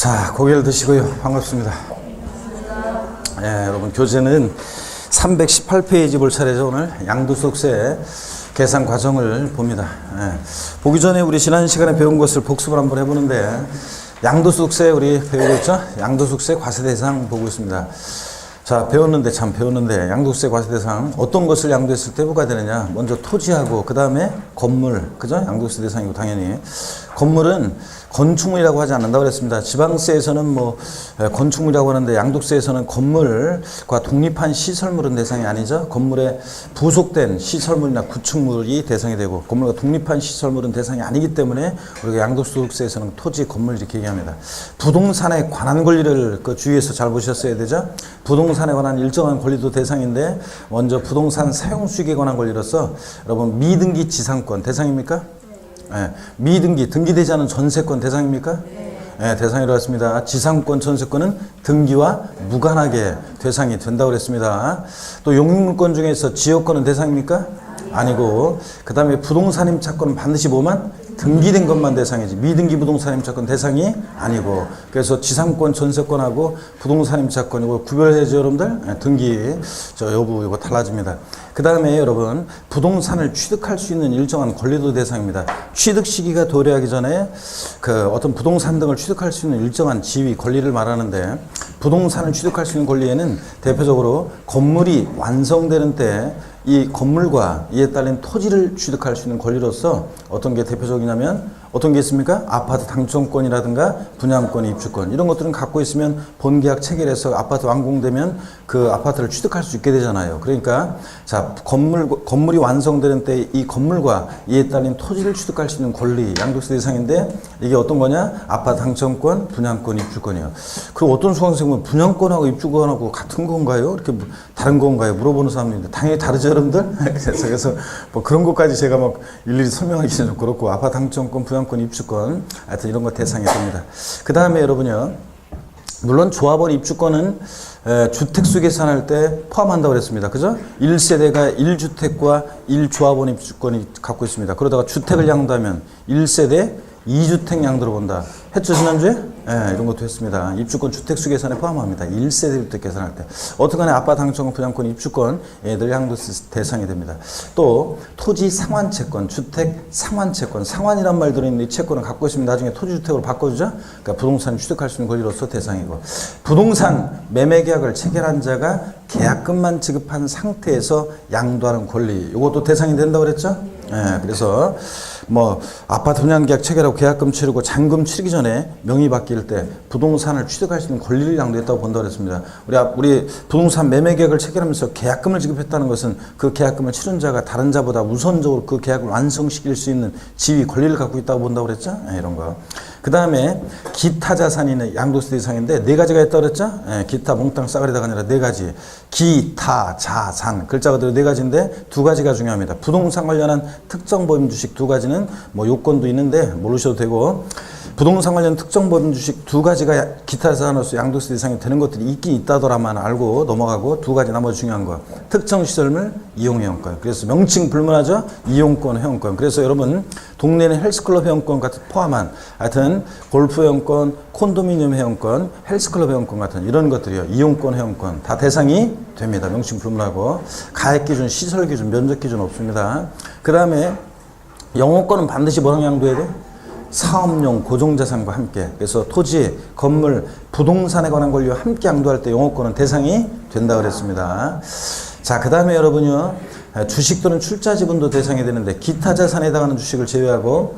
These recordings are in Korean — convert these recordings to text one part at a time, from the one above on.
자, 고개를 드시고요. 반갑습니다. 여러분, 교재는 318페이지 볼 차례죠. 오늘 양도소득세 계산 과정을 봅니다. 보기 전에 우리 지난 시간에 배운 것을 복습을 한번 해보는데, 양도소득세 우리 배우고 있죠? 양도소득세 과세대상 보고 있습니다. 자, 배웠는데 양도소득세 과세대상 어떤 것을 양도했을 때 부과가 되느냐. 먼저 토지하고 그 다음에 건물, 그죠? 양도소득세 대상이고 당연히 건물은 건축물이라고 하지 않는다고 그랬습니다. 지방세에서는 뭐 건축물이라고 하는데 양도세에서는 건물과 독립한 시설물은 대상이 아니죠. 건물에 부속된 시설물이나 구축물이 대상이 되고 건물과 독립한 시설물은 대상이 아니기 때문에 우리가 양도소득세에서는 토지, 건물 이렇게 얘기합니다. 부동산에 관한 권리를 그 주의해서 잘 보셨어야 되죠. 부동산에 관한 일정한 권리도 대상인데 먼저 부동산 사용수익에 관한 권리로서 여러분 미등기 지상권 대상입니까? 미등기, 등기되지 않은 전세권 대상입니까? 대상이라고 했습니다. 지상권, 전세권은 등기와 무관하게 대상이 된다고 그랬습니다. 또 용익물권 중에서 지역권은 대상입니까? 아니고, 그 다음에 부동산 임차권은 반드시 뭐만? 등기된 것만 대상이지 미등기 부동산 임차권 대상이 아니고, 그래서 지상권, 전세권하고 부동산 임차권 이거 구별해야죠, 여러분들. 등기 여부 이거 달라집니다. 그 다음에 여러분 부동산을 취득할 수 있는 일정한 권리도 대상입니다. 취득 시기가 도래하기 전에 그 어떤 부동산 등을 취득할 수 있는 일정한 지위 권리를 말하는데, 부동산을 취득할 수 있는 권리에는 대표적으로 건물이 완성되는 때 이 건물과 이에 딸린 토지를 취득할 수 있는 권리로서 어떤 게 대표적이냐면 어떤 게 있습니까? 아파트 당첨권이라든가 분양권, 입주권 이런 것들은 갖고 있으면 본계약 체결해서 아파트 완공되면 그 아파트를 취득할 수 있게 되잖아요. 그러니까 자 건물이 완성되는 때 이 건물과 이에 딸린 토지를 취득할 수 있는 권리 양도세 대상인데 이게 어떤 거냐? 아파트 당첨권, 분양권, 입주권이요. 그리고 어떤 수강생은 분양권하고 입주권하고 같은 건가요? 이렇게 다른 건가요? 물어보는 사람들인데 당연히 다르죠, 여러분들. 그래서 뭐 그런 것까지 제가 막 일일이 설명하기는 좀 그렇고 아파트 당첨권, 분양권, 입주권 하여튼 이런 거 대상이 됩니다. 그 다음에 여러분요, 물론 조합원 입주권은 주택수 계산할 때 포함한다고 그랬습니다. 그죠? 1세대가 1주택과 1조합원 입주권이 갖고 있습니다. 그러다가 주택을 양도하면 1세대 2주택 양도로 본다. 했죠, 지난주에? 이런 것도 했습니다. 입주권 주택수 계산에 포함합니다. 1세대 주택 계산할 때. 어떻게 하냐, 아파트 당첨권, 분양권, 입주권, 얘들 양도세 대상이 됩니다. 또, 토지 상환채권, 주택 상환채권, 상환이란 말 들어있는 이 채권을 갖고 있으면 나중에 토지주택으로 바꿔주죠? 그러니까 부동산 취득할 수 있는 권리로서 대상이고, 부동산 매매 계약을 체결한 자가 계약금만 지급한 상태에서 양도하는 권리, 이것도 대상이 된다고 그랬죠? 그래서 뭐 아파트 분양 계약 체결하고 계약금 치르고 잔금 치르기 전에 명의 바뀔 때 부동산을 취득할 수 있는 권리를 양도했다고 본다고 했습니다. 우리 부동산 매매 계약을 체결하면서 계약금을 지급했다는 것은 그 계약금을 치른 자가 다른 자보다 우선적으로 그 계약을 완성시킬 수 있는 지위 권리를 갖고 있다고 본다고 그랬죠? 이런 거. 그 다음에 기타 자산이 양도세 대상인데 네 가지가 있다고 그랬죠? 기타 몽땅 싸가리다가 아니라 네 가지. 기타 자산 글자 그대로 네 가지인데 두 가지가 중요합니다. 부동산 관련한 특정 법인 주식 두 가지는 뭐 요건도 있는데 모르셔도 되고, 부동산 관련 특정 법인 주식 두 가지가 기타 자산으로서 양도세 대상이 되는 것들이 있긴 있다더라만 알고 넘어가고, 두 가지 나머지 중요한 거 특정 시설물 이용 회원권. 그래서 명칭 불문하죠. 이용권 회원권. 그래서 여러분 동네는 헬스클럽 회원권 같은 포함한 하여튼 골프 회원권, 콘도미니엄 회원권, 헬스클럽 회원권 같은 이런 것들이요, 이용권 회원권 다 대상이 됩니다. 명칭 불문하고. 가액 기준, 시설 기준, 면적 기준 없습니다. 그 다음에 영업권은 반드시 뭐랑 양도해야 돼? 사업용 고정자산과 함께. 그래서 토지, 건물, 부동산에 관한 권리와 함께 양도할 때 영업권은 대상이 된다 그랬습니다. 자, 그 다음에 여러분요, 주식 또는 출자 지분도 대상이 되는데 기타 자산에 해당하는 주식을 제외하고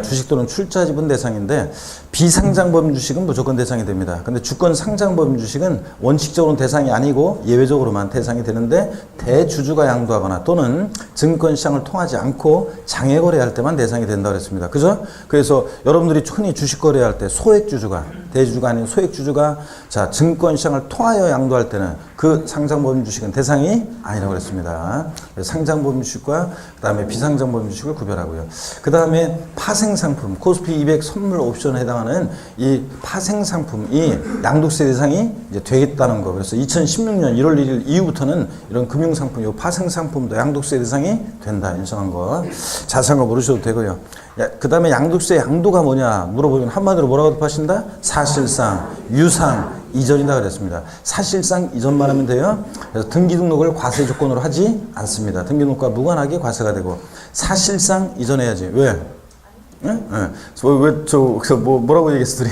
주식 또는 출자 지분 대상인데, 비상장 법인 주식은 무조건 대상이 됩니다. 근데 주권 상장 법인 주식은 원칙적으로는 대상이 아니고 예외적으로만 대상이 되는데, 대주주가 양도하거나 또는 증권시장을 통하지 않고 장외 거래할 때만 대상이 된다고 그랬습니다. 그죠? 그래서 여러분들이 흔히 주식 거래할 때 소액주주가, 대주주가 아닌 소액주주가 자 증권시장을 통하여 양도할 때는 그 상장 법인 주식은 대상이 아니라고 그랬습니다. 상장보험주식과 그 다음에 비상장보험주식을 구별하고요. 그 다음에 파생상품, 코스피 200 선물 옵션에 해당하는 이 파생상품이 양도세 대상이 이제 되겠다는 거. 그래서 2016년 1월 1일 이후부터는 이런 금융상품, 이 파생상품도 양도세 대상이 된다. 인정한 거. 자세한 거 모르셔도 되고요. 그 다음에 양도세 양도가 뭐냐 물어보면 한마디로 뭐라고 답하신다? 사실상, 유상, 이전이다 그랬습니다. 사실상 이전만 하면 돼요. 그래서 등기 등록을 과세 조건으로 하지 않습니다. 등기 등록과 무관하게 과세가 되고 사실상 이전해야지. 왜? 응? 응. 뭐라고 얘기했어, 둘이?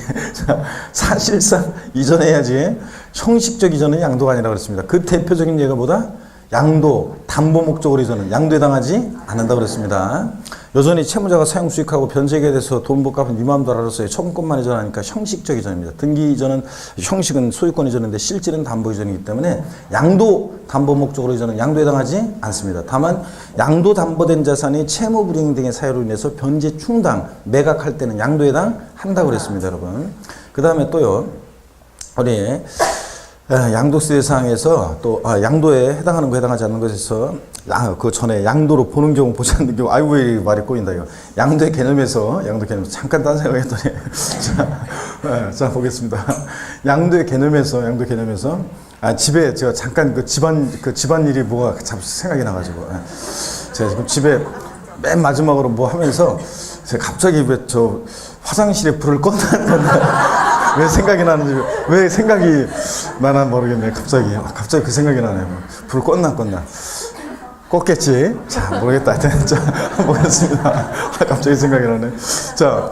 사실상 이전해야지. 형식적 이전은 양도가 아니라고 그랬습니다. 그 대표적인 예가 뭐다? 양도, 담보 목적으로 이전은 양도에 당하지 않는다고 그랬습니다. 여전히 채무자가 사용 수익하고 변제에 대해서 돈 못 갚은 미만도 알아서 청구권만 이전하니까 형식적 이전입니다. 등기 이전은 형식은 소유권 이전인데 실질은 담보 이전이기 때문에 양도 담보 목적으로 이전은 양도에 당하지 않습니다. 다만 양도 담보된 자산이 채무 불이행 등의 사유로 인해서 변제 충당, 매각할 때는 양도에 당한다고 그랬습니다, 여러분. 그 다음에 또요, 우리 양도세 대상에서 또 양도에 해당하는 거 해당하지 않는 것에서 그 전에 양도로 보는 경우 보지 않는 경우 아이고 왜 말이 꼬인다 이거 양도의 개념에서 잠깐 딴 생각했더니 자 보겠습니다. 양도의 개념에서 집에 제가 잠깐 그 집안일이 뭐가 자꾸 생각이 나가지고 제가 지금 집에 맨 마지막으로 뭐 하면서 제가 갑자기 왜 저 화장실에 불을 껐나 왜 생각이 나는지, 왜 생각이 나나 모르겠네. 갑자기 그 생각이 나네요. 불 껐나. 껐겠지? 자, 모르겠다. 하여튼, 자, 보겠습니다. 갑자기 생각이 나네. 자,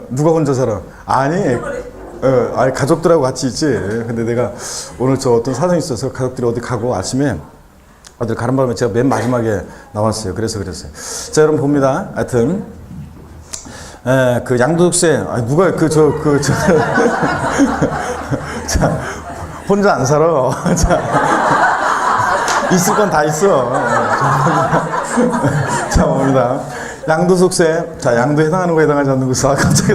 누가 혼자 살아? 아니, 가족들하고 같이 있지. 근데 내가 오늘 저 어떤 사정이 있어서 가족들이 어디 가고 아침에 어디 가는 바람에 제가 맨 마지막에 나왔어요. 그래서 그랬어요. 자, 여러분 봅니다. 하여튼. 그 양도세, 자, 혼자 안 살아. 자, 있을 건 다 있어. 자, 봅니다. 양도소득세, 자, 양도에 해당하는 거 해당하지 않는 거, 갑자기,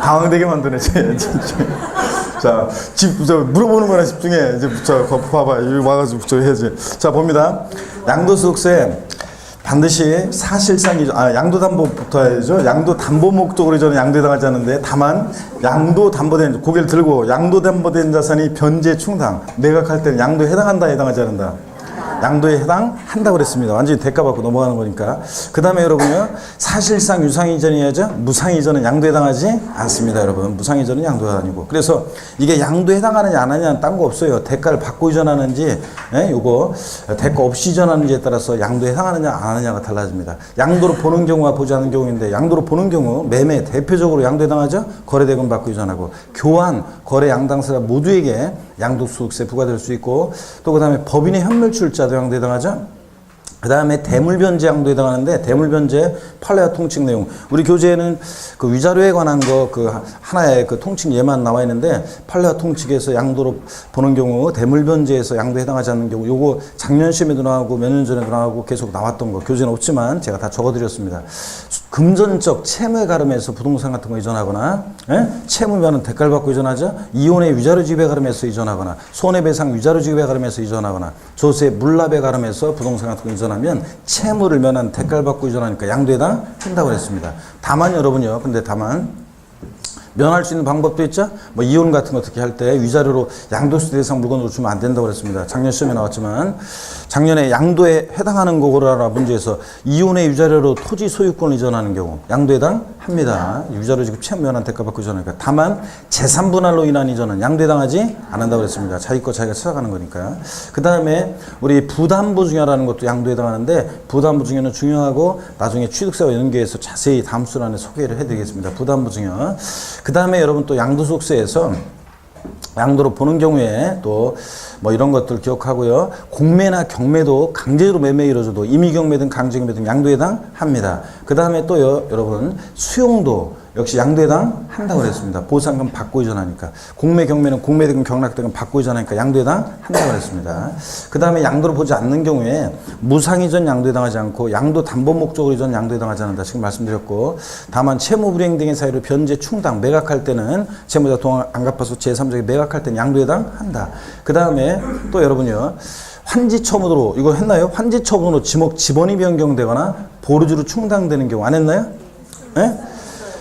당황되게 만드네, 자, 물어보는 거나 집중해. 이제, 봐봐. 여기 와가지고, 해야지. 자, 봅니다. 양도소득세. 반드시 사실상 양도담보부터 해야죠. 양도담보 목적으로 저는 양도에 당하지 않는데 다만 양도담보된 고개를 들고 양도담보된 자산이 변제 충당 매각할 때는 양도에 해당한다 해당하지 않는다. 양도에 해당한다고 그랬습니다. 완전히 대가 받고 넘어가는 거니까. 그 다음에 여러분요, 사실상 유상이전이야죠. 무상이전은 양도에 해당하지 않습니다, 여러분. 무상이전은 양도가 아니고. 그래서 이게 양도에 해당하느냐 안 하느냐는 딴 거 없어요. 대가를 받고 이전하는지, 요거 대가 없이 이전하는지에 따라서 양도에 해당하느냐 안 하느냐가 달라집니다. 양도로 보는 경우와 보지 않는 경우인데, 양도로 보는 경우 매매 대표적으로 양도에 해당하죠. 거래대금 받고 이전하고 교환, 거래 양당사자 모두에게 양도소득세 부과될 수 있고, 또 그 다음에 법인의 현물출자도 양도에 해당하죠. 그 다음에 대물변제 양도에 해당하는데, 대물변제 판례와 통칙 내용. 우리 교재에는 그 위자료에 관한 거 그 하나의 그 통칙 예만 나와 있는데, 판례와 통칙에서 양도로 보는 경우, 대물변제에서 양도에 해당하지 않는 경우, 요거 작년 시험에도 나오고 몇 년 전에도 나오고 계속 나왔던 거, 교재는 없지만 제가 다 적어드렸습니다. 금전적 채무에 가름해서 부동산 같은 거 이전하거나, 채무면은 대가를 받고 이전하죠. 이혼의 위자료 지급에 가름해서 이전하거나, 손해배상 위자료 지급에 가름해서 이전하거나, 조세 물납에 가름해서 부동산 같은 거 이전하면 채무를 면한 대가를 받고 이전하니까 양도에 해당한다고 그랬습니다. 다만 여러분요, 근데 다만 면할 수 있는 방법도 있죠. 뭐 이혼 같은 거 어떻게 할 때 위자료로 양도세 대상 물건으로 주면 안 된다고 그랬습니다. 작년 시험에 나왔지만 작년에 양도에 해당하는 거라라 문제에서 이혼의 위자료로 토지 소유권을 이전하는 경우 양도에 해당합니다. 위자료 지급 채무 면한 대가 받고 이전하니까. 다만 재산 분할로 인한 이전은 양도에 해당하지 않는다고 그랬습니다. 자기 거 자기가 찾아가는 거니까. 그 다음에 우리 부담부 증여라는 것도 양도에 해당하는데, 부담부 증여는 중요하고 나중에 취득세와 연계해서 자세히 다음 순환에 소개를 해드리겠습니다. 부담부 증여. 그 다음에 여러분 또 양도소득세에서 양도로 보는 경우에 또 뭐 이런 것들 기억하고요. 공매나 경매도 강제로 매매 이루어져도 임의경매 등 강제경매 등 양도에 해당합니다. 그 다음에 또요, 여러분 수용도 역시 양도에 해당한다고 그랬습니다. 보상금 받고 이전하니까. 공매 경매는 공매대금 경락대금 받고 이전하니까 양도에 해당한다고 그랬습니다. 그 다음에 양도를 보지 않는 경우에 무상이전 양도에 해당하지 않고 양도 담보 목적으로 이전 양도에 해당하지 않는다. 지금 말씀드렸고, 다만 채무 불이행 등의 사유로 변제 충당 매각할 때는 채무자 돈 안 갚아서 제3자에게 매각할 때는 양도에 해당한다. 그 다음에 또 여러분요, 환지 처분으로 이거 했나요? 환지 처분으로 지번이 변경되거나 보류주로 충당되는 경우 안 했나요? 예?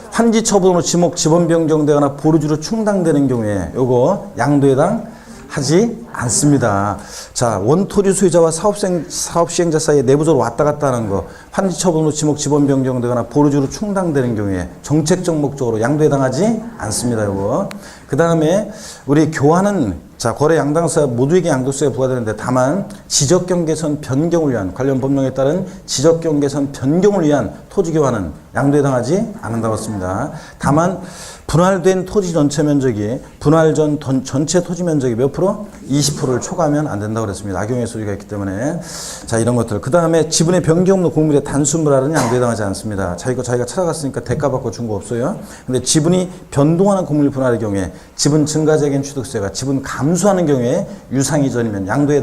환지 처분으로 지번 변경되거나 보류주로 충당되는 경우에 요거 양도에 해당하지 않습니다. 자, 원토지 소유자와 사업시행자 사이에 내부적으로 왔다 갔다 하는 거, 환지 처분으로 지번 변경되거나 보류주로 충당되는 경우에 정책적 목적으로 양도에 해당하지 않습니다. 요거. 그 다음에 우리 교환은 자, 거래 양당사 모두에게 양도세가 부과되는데 다만 지적경계선 변경을 위한 관련 법령에 따른 지적경계선 변경을 위한 토지 교환은 양도에 해당하지 않는다고 했습니다. 다만 분할된 토지 전체 면적이 분할 전 전체 토지 면적이 몇 프로? 20%를 초과하면 안 된다고 그랬습니다. 악용의 소지가 있기 때문에. 자, 이런 것들. 그 다음에 지분의 변경 없는 공물의 단순 분할은 양도에 해당하지 않습니다. 자기가 찾아갔으니까 대가 받고 준 거 없어요. 근데 지분이 변동하는 공물 분할의 경우에 지분 증가제겐 취득세가 지분 감소하는 경우에 유상이전이면 양도에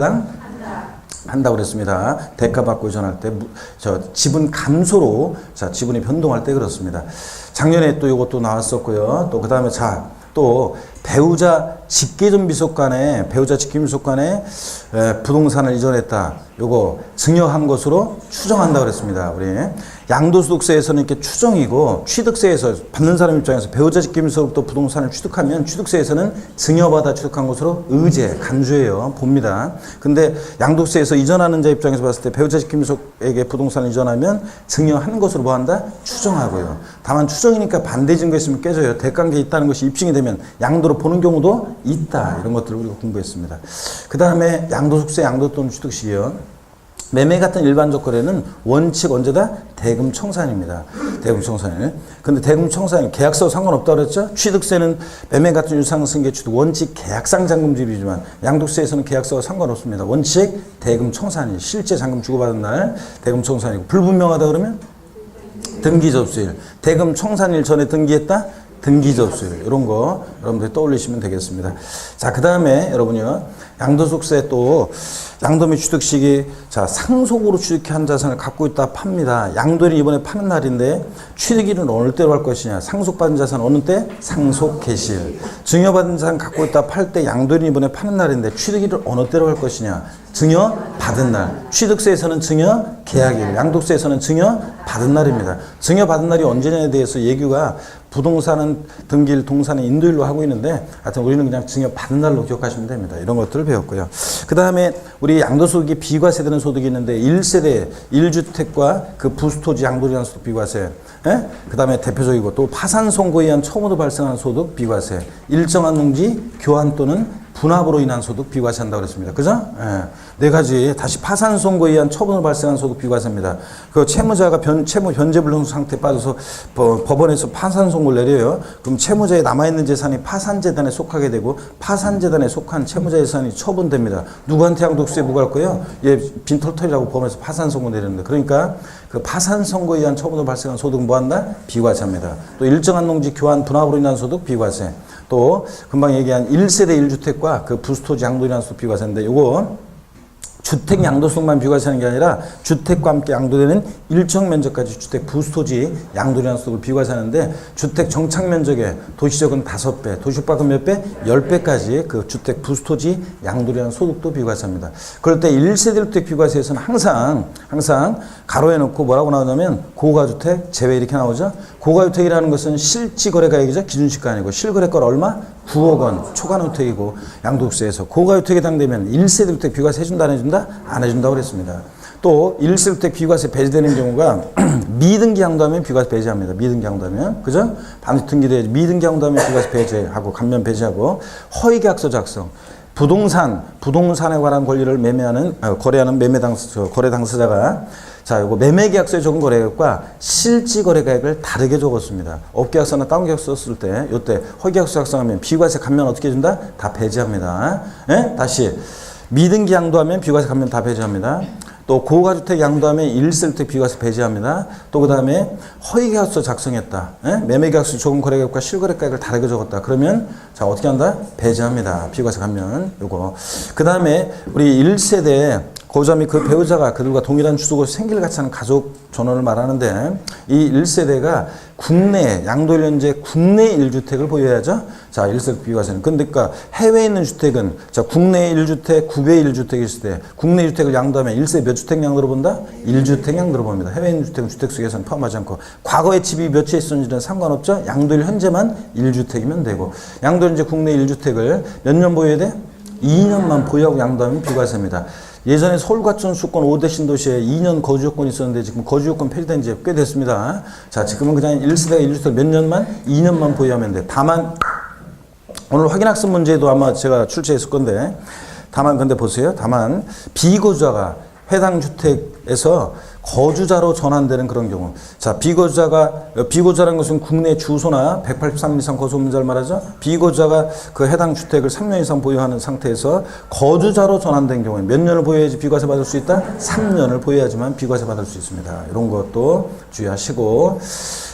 한다고 그랬습니다. 대가 받고 이전할 때, 지분 감소로, 자, 지분이 변동할 때 그렇습니다. 작년에 또 이것도 나왔었고요. 또 그 다음에 또 배우자 직계존비속 간에 부동산을 이전했다. 요거 증여한 것으로 추정한다고 그랬습니다. 우리 양도소득세에서는 이렇게 추정이고 취득세에서 받는 사람 입장에서 배우자 직계존비속으로부터 부동산을 취득하면 취득세에서는 증여받아 취득한 것으로 간주해요. 봅니다. 근데 양도세에서 이전하는 자 입장에서 봤을 때 배우자 직계존비속에게 부동산을 이전하면 증여한 것으로 뭐한다? 추정하고요. 다만 추정이니까 반대 증거 있으면 깨져요. 대관계 있다는 것이 입증이 되면 양도로 보는 경우도 있다. 이런 것들을 우리가 공부했습니다. 그 다음에 양도소득세, 양도 또는 취득시기요. 매매 같은 일반적 거래는 원칙 언제다? 대금 청산입니다. 대금 청산일. 근데 대금 청산일 계약서와 상관없다고 그랬죠? 취득세는 매매 같은 유상승계 취득 원칙 계약상 잔금지급이지만 양도세에서는 계약서와 상관없습니다. 원칙 대금 청산일. 실제 잔금 주고받은 날 대금 청산이고 불분명하다 그러면 등기 접수일. 대금 청산일 전에 등기했다? 등기 접수일. 이런 거 여러분들이 떠올리시면 되겠습니다. 자, 그 다음에 여러분요. 양도소득세 또 양도 및 취득 시기 자 상속으로 취득한 자산을 갖고 있다 팝니다. 양도일이 이번에 파는 날인데 취득일은 어느 때로 할 것이냐. 상속받은 자산 어느 때? 상속 개시일. 증여받은 자산 갖고 있다 팔 때 양도일이 이번에 파는 날인데 취득일을 어느 때로 할 것이냐. 증여 받은 날. 취득세에서는 증여 계약일. 양도세에서는 증여 받은 날입니다. 증여 받은 날이 언제냐에 대해서 예규가 부동산은 등기일, 동산은 인도일로 하고 있는데 하여튼 우리는 그냥 증여 받은 날로 기억하시면 됩니다. 이런 것들을 배웠고요. 그 다음에 우리 양도소득이 비과세되는 소득이 있는데 1세대 1주택과 그 부수토지 양도리한 소득 비과세. 예? 그 다음에 대표적이고 또 파산 선고에 의한 처분으로 발생하는 소득 비과세. 일정한 농지 교환 또는 분합으로 인한 소득 비과세한다고 그랬습니다. 그죠? 예. 네 가지 다시 파산 선고에 의한 처분으로 발생한 소득 비과세입니다. 그 채무자가 채무 변제불능 상태에 빠져서 법원에서 파산 선고를 내려요. 그럼 채무자의 남아있는 재산이 파산재단에 속하게 되고 파산재단에 속한 채무자 재산이 처분됩니다. 누구한테 양도세 부과할 거예요? 얘 빈털털이라고 법원에서 파산 선고 내렸는데 그러니까 그 파산 선고에 의한 처분으로 발생한 소득은 뭐한다? 비과세입니다. 또 일정한 농지 교환 분합으로 인한 소득 비과세. 또 금방 얘기한 1세대 1주택과 그 부수토지 양도인한 소득 비과세인데 요거 주택 양도소득만 비과세하는 게 아니라 주택과 함께 양도되는 일정 면적까지 주택 부수토지 양도인한 소득을 비과세하는데 주택 정착 면적의 도시적은 5배, 도시밖은 몇 배? 10배까지 그 주택 부수토지 양도인한 소득도 비과세합니다. 그럴 때 1세대 1주택 비과세에서는 항상 가로에 놓고 뭐라고 나오냐면 고가주택 제외 이렇게 나오죠. 고가주택이라는 것은 실지거래가액이죠. 기준시가 아니고 실거래가 얼마? 9억 원 초과노택이고 양도세에서 고가주택에 해당되면 1세대 주택 비과세 해준다 안 해준다? 안 해준다고 그랬습니다. 또 1세대 주택 비과세 배제되는 경우가 미등기 양도하면 비과세 배제합니다. 미등기 양도하면 그죠? 반드시 등기돼야지. 미등기 양도하면 비과세 배제하고 감면 배제하고 허위계약서 작성. 부동산에 관한 권리를 거래하는 거래 당사자가 자, 요거 매매계약서에 적은 거래액과 실지거래가액을 다르게 적었습니다. 업계약서나 다운계약서 썼을 때, 요때 허위계약서 작성하면 비과세 감면 어떻게 해준다? 다 배제합니다. 예? 다시 미등기 양도하면 비과세 감면 다 배제합니다. 또 고가주택 양도하면 1세대주택 비과세 배제합니다. 또 그 다음에 허위계약서 작성했다. 예? 매매계약서 적은 거래액과 실거래가액을 다르게 적었다. 그러면 자 어떻게 한다? 배제합니다. 비과세 감면 요거. 그 다음에 우리 1세대 고자 및 그 배우자가 그들과 동일한 주소고 생기를 같이 하는 가족 전원을 말하는데 이 1세대가 국내 양도일 현재 국내 1주택을 보유해야죠. 자, 1세대 비과세는. 그러니까 해외에 있는 주택은 자, 국내 1주택, 국외 1주택이 있을 때 국내 주택을 양도하면 1세 몇 주택 양도로 본다? 1주택 양도로 봅니다. 해외에 있는 주택은 주택수 계산 포함하지 않고 과거에 집이 몇 채 있었는지는 상관없죠. 양도일 현재만 1주택이면 되고 양도일 현재 국내 1주택을 몇 년 보유해야 돼? 2년만 보유하고 양도하면 비과세입니다. 예전에 서울과천 수도권 5대 신도시에 2년 거주요건이 있었는데 지금 거주요건 폐지된 지 꽤 됐습니다. 자, 지금은 그냥 1세대가 1주택 몇 년만? 2년만 보유하면 돼. 다만 오늘 확인학습 문제도 아마 제가 출제했을 건데 다만 근데 보세요. 다만 비거주자가 해당 주택에서 거주자로 전환되는 그런 경우. 자, 비거주자라는 것은 국내 주소나 183일 이상 거주 문자를 말하죠. 비거주자가 그 해당 주택을 3년 이상 보유하는 상태에서 거주자로 전환된 경우에 몇 년을 보유해야지 비과세 받을 수 있다? 3년을 보유해야지만 비과세 받을 수 있습니다. 이런 것도 주의하시고.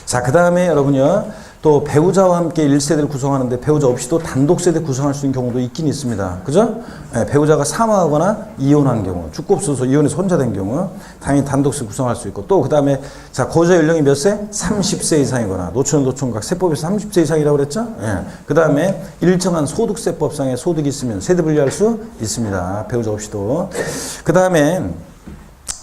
자, 그 다음에 여러분요. 또 배우자와 함께 1세대를 구성하는데 배우자 없이도 단독세대 구성할 수 있는 경우도 있긴 있습니다. 그죠? 네, 배우자가 사망하거나 이혼한 경우, 죽고 없어서 이혼해서 혼자 된 경우 당연히 단독세 구성할 수 있고 또 그 다음에 자, 거주자 연령이 몇 세? 30세 이상이거나 노천각 세법에서 30세 이상이라고 그랬죠? 예. 그 다음에 일정한 소득세법상의 소득이 있으면 세대 분리할 수 있습니다. 배우자 없이도. 그 다음에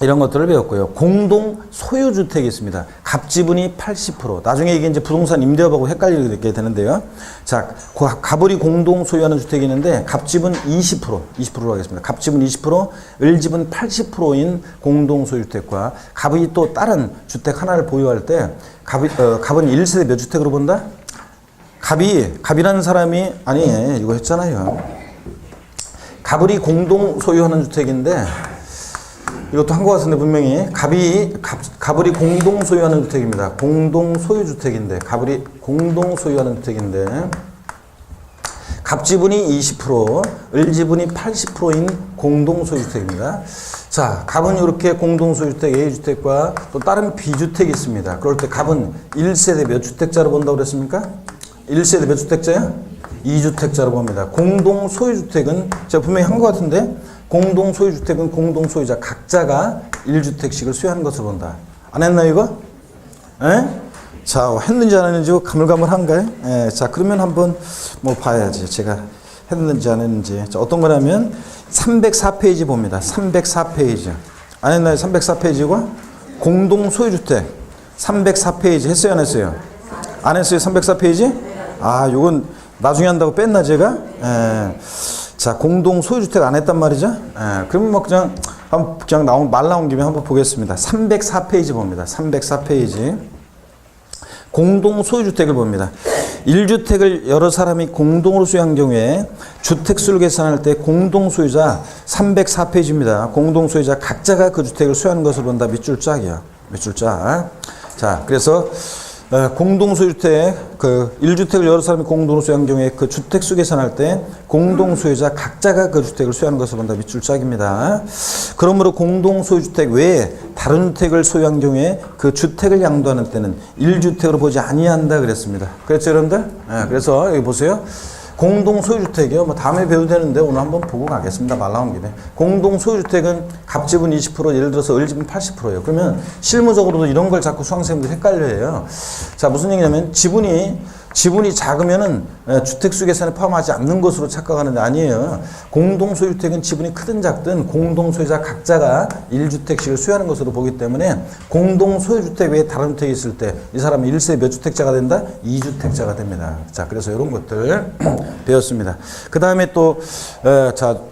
이런 것들을 배웠고요. 공동 소유주택이 있습니다. 갑지분이 80%. 나중에 이게 이제 부동산 임대업하고 헷갈리게 되는데요. 자, 가불이 공동 소유하는 주택이 있는데 갑지분 20%로 하겠습니다. 갑지분 20%, 을지분 80%인 공동 소유주택과 갑이 또 다른 주택 하나를 보유할 때 갑은 1세대 몇 주택으로 본다? 갑이라는 사람이 아니 이거 했잖아요. 가불이 공동 소유하는 주택인데 이것도 한 것 같은데 분명히 가불이 공동 소유하는 주택입니다. 공동 소유주택인데 가불이 공동 소유하는 주택인데 갑지분이 20%, 을지분이 80%인 공동 소유주택입니다. 자, 갑은 이렇게 공동 소유주택 A주택과 또 다른 B주택이 있습니다. 그럴 때 갑은 1세대 몇 주택자로 본다고 그랬습니까? 1세대 몇 주택자야? 2주택자로 봅니다. 공동 소유주택은 제가 분명히 한 것 같은데 공동 소유주택은 공동 소유자 각자가 1주택씩을 수요하는 것을 본다. 안 했나요, 이거? 에? 자, 했는지 안 했는지 가물가물한가요? 예, 자, 그러면 한번 뭐 봐야지. 제가 했는지 안 했는지. 자, 어떤 거냐면 304페이지 봅니다. 304페이지. 안 했나요? 304페이지고 공동 소유주택 304페이지 했어요, 안 했어요? 안 했어요, 304페이지? 아, 요건 나중에 한다고 뺐나, 제가? 예. 자, 공동 소유주택 안 했단 말이죠? 예, 그러면 뭐 그냥 말 나온 김에 한번 보겠습니다. 304페이지 봅니다. 304페이지. 공동 소유주택을 봅니다. 1주택을 여러 사람이 공동으로 소유한 경우에 주택수를 계산할 때 공동 소유자 304페이지입니다. 공동 소유자 각자가 그 주택을 소유하는 것을 본다. 밑줄 짝이야. 밑줄 짝. 자, 그래서 공동소유주택, 1주택을 여러 사람이 공동으로 소유한 경우에 그 주택수 계산할 때 공동소유자 각자가 그 주택을 소유하는 것을 본다. 밑줄 짝입니다. 그러므로 공동소유주택 외에 다른 주택을 소유한 경우에 그 주택을 양도하는 때는 1주택으로 보지 아니한다 그랬습니다. 그랬죠, 여러분들? 그래서 여기 보세요. 공동소유주택이요. 뭐 다음에 배워도 되는데 오늘 한번 보고 가겠습니다. 말 나온 김에. 공동소유주택은 갑지분 20%, 예를 들어서 을지분 80%예요. 그러면 실무적으로도 이런 걸 자꾸 수강생들이 헷갈려해요. 자, 무슨 얘기냐면 지분이 작으면은 주택수 계산에 포함하지 않는 것으로 착각하는데 아니에요. 공동소유주택은 지분이 크든 작든 공동소유자 각자가 1주택씩을 소유하는 것으로 보기 때문에 공동소유주택 외에 다른 주택이 있을 때 이 사람은 1세 몇 주택자가 된다? 2주택자가 됩니다. 자, 그래서 이런 것들 배웠습니다. 그 다음에 또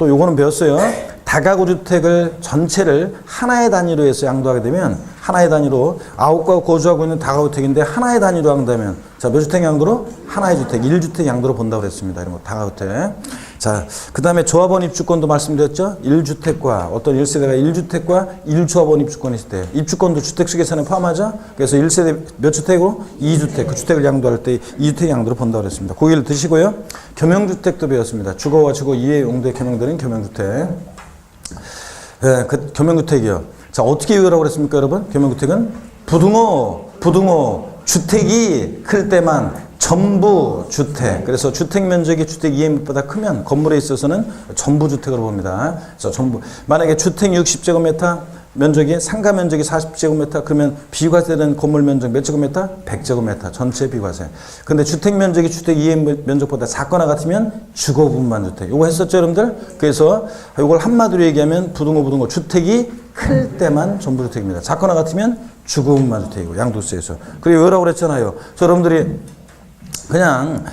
요거는 배웠어요. 다가구 주택을 전체를 하나의 단위로 해서 양도하게 되면 하나의 단위로 9가구 거주하고 있는 다가구 주택인데 하나의 단위로 양도하면 자, 몇 주택 양도로? 하나의 주택, 1주택 양도로 본다고 그랬습니다. 이런 거 다가구 주택. 자, 그 다음에 조합원 입주권도 말씀드렸죠. 1주택과 어떤 1세대가 1주택과 1조합원 입주권이 있을 때 입주권도 주택수 계산에 포함하죠. 그래서 1세대 몇 주택으로? 2주택. 그 주택을 양도할 때 2주택 양도로 본다고 그랬습니다. 고기를 드시고요. 겸용주택도 배웠습니다. 주거와 주거 이외 용도에 겸용되는 겸용주택. 네, 그 겸용주택이요. 자, 어떻게 이유라고 그랬습니까, 여러분? 겸용주택은 부등호 주택이 클 때만 전부 주택. 그래서 주택 면적이 주택 이해물보다 크면 건물에 있어서는 전부 주택으로 봅니다. 그래서 전부. 만약에 주택 60제곱미터, 면적이 상가 면적이 40제곱미터, 그러면 비과세된 건물 면적 몇 제곱미터? 100제곱미터. 전체 비과세. 근데 주택 면적이 주택 이해 면적보다 작거나 같으면 주거 부분만 주택. 요거 했었죠, 여러분들? 그래서 요걸 한마디로 얘기하면 부등호 주택이 클 때만 전부 주택입니다. 작거나 같으면 주거 부분만 주택이고, 양도세에서. 그리고 왜라고 그랬잖아요. 저 여러분들이 그냥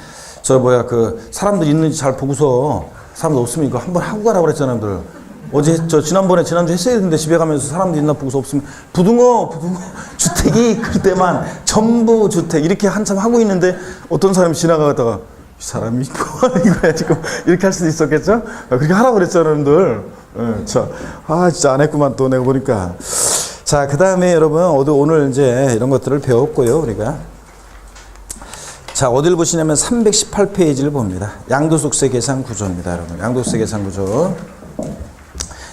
사람들 있는지 잘 보고서 사람들 없으면 이거 한번 하고 가라고 그랬잖아요, 여러분들. 지난주 했어야 되는데 집에 가면서 사람들 있나 보고서 없으면 부등호 주택이 클 때만 전부 주택 이렇게 한참 하고 있는데 어떤 사람이 지나가다가 이 사람이 뭐 하는 거야 지금 이렇게 할 수도 있었겠죠? 그렇게 하라고 그랬잖아요, 여러분들. 진짜 안 했구만 또 내가 보니까. 자, 그 다음에 여러분 오늘 이제 이런 것들을 배웠고요, 우리가. 자, 어딜 보시냐면 318페이지를 봅니다. 양도소득세 계산 구조입니다, 여러분. 양도소득세 계산 구조.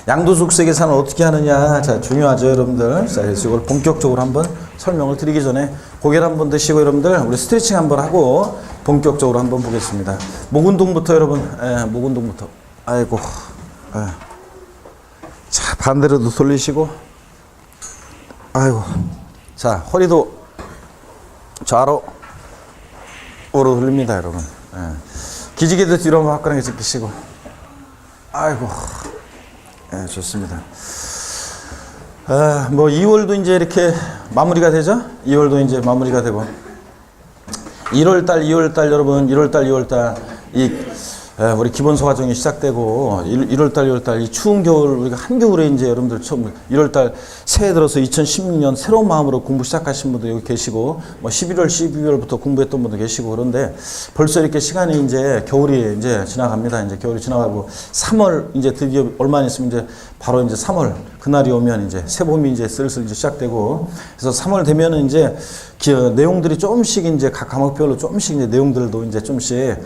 양도소득세 계산을 어떻게 하느냐. 자, 중요하죠, 여러분들. 자, 그래서 이걸 본격적으로 한번 설명을 드리기 전에 고개를 한번 드시고 여러분들 우리 스트레칭 한번 하고 본격적으로 한번 보겠습니다. 목 운동부터 여러분. 목 운동부터. 아이고. 자, 반대로도 돌리시고. 아이고. 자, 허리도 좌로 우로 돌립니다, 여러분. 기지개도 뒤로 한번 화끈하게 제끼시고. 아이고. 좋습니다. 2월도 이제 이렇게 마무리가 되죠? 2월도 이제 마무리가 되고. 2월달 여러분, 2월달 우리 기본소 과정이 시작되고 1월달, 2월달 이 추운 겨울 우리가 한겨울에 이제 여러분들 처음 1월달 새해 들어서 2016년 새로운 마음으로 공부 시작하신 분도 여기 계시고 11월, 12월부터 공부했던 분도 계시고 그런데 벌써 이렇게 시간이 이제 겨울이 이제 지나갑니다. 이제 겨울이 지나가고 3월 이제 드디어 얼마 안 있으면 이제 바로 이제 3월 그날이 오면 이제 새봄이 이제 슬슬 이제 시작되고 그래서 3월 되면은 이제 내용들이 조금씩 이제 각 과목별로 조금씩 이제 내용들도 이제 좀씩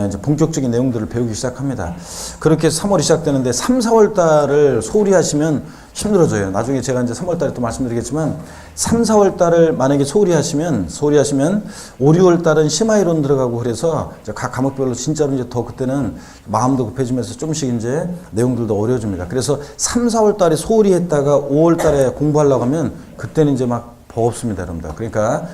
이제 본격적인 내용들을 배우기 시작합니다. 그렇게 3월이 시작되는데 3, 4월 달을 소홀히 하시면 힘들어져요. 나중에 제가 이제 3월 달에 또 말씀드리겠지만 3, 4월 달을 만약에 소홀히 하시면 5, 6월 달은 심화 이론 들어가고 그래서 이제 각 과목별로 진짜로 이제 더 그때는 마음도 급해지면서 좀씩 이제 내용들도 어려워집니다. 그래서 3, 4월 달에 소홀히 했다가 5월 달에 공부하려고 하면 그때는 이제 막 버겁습니다, 여러분들. 그러니까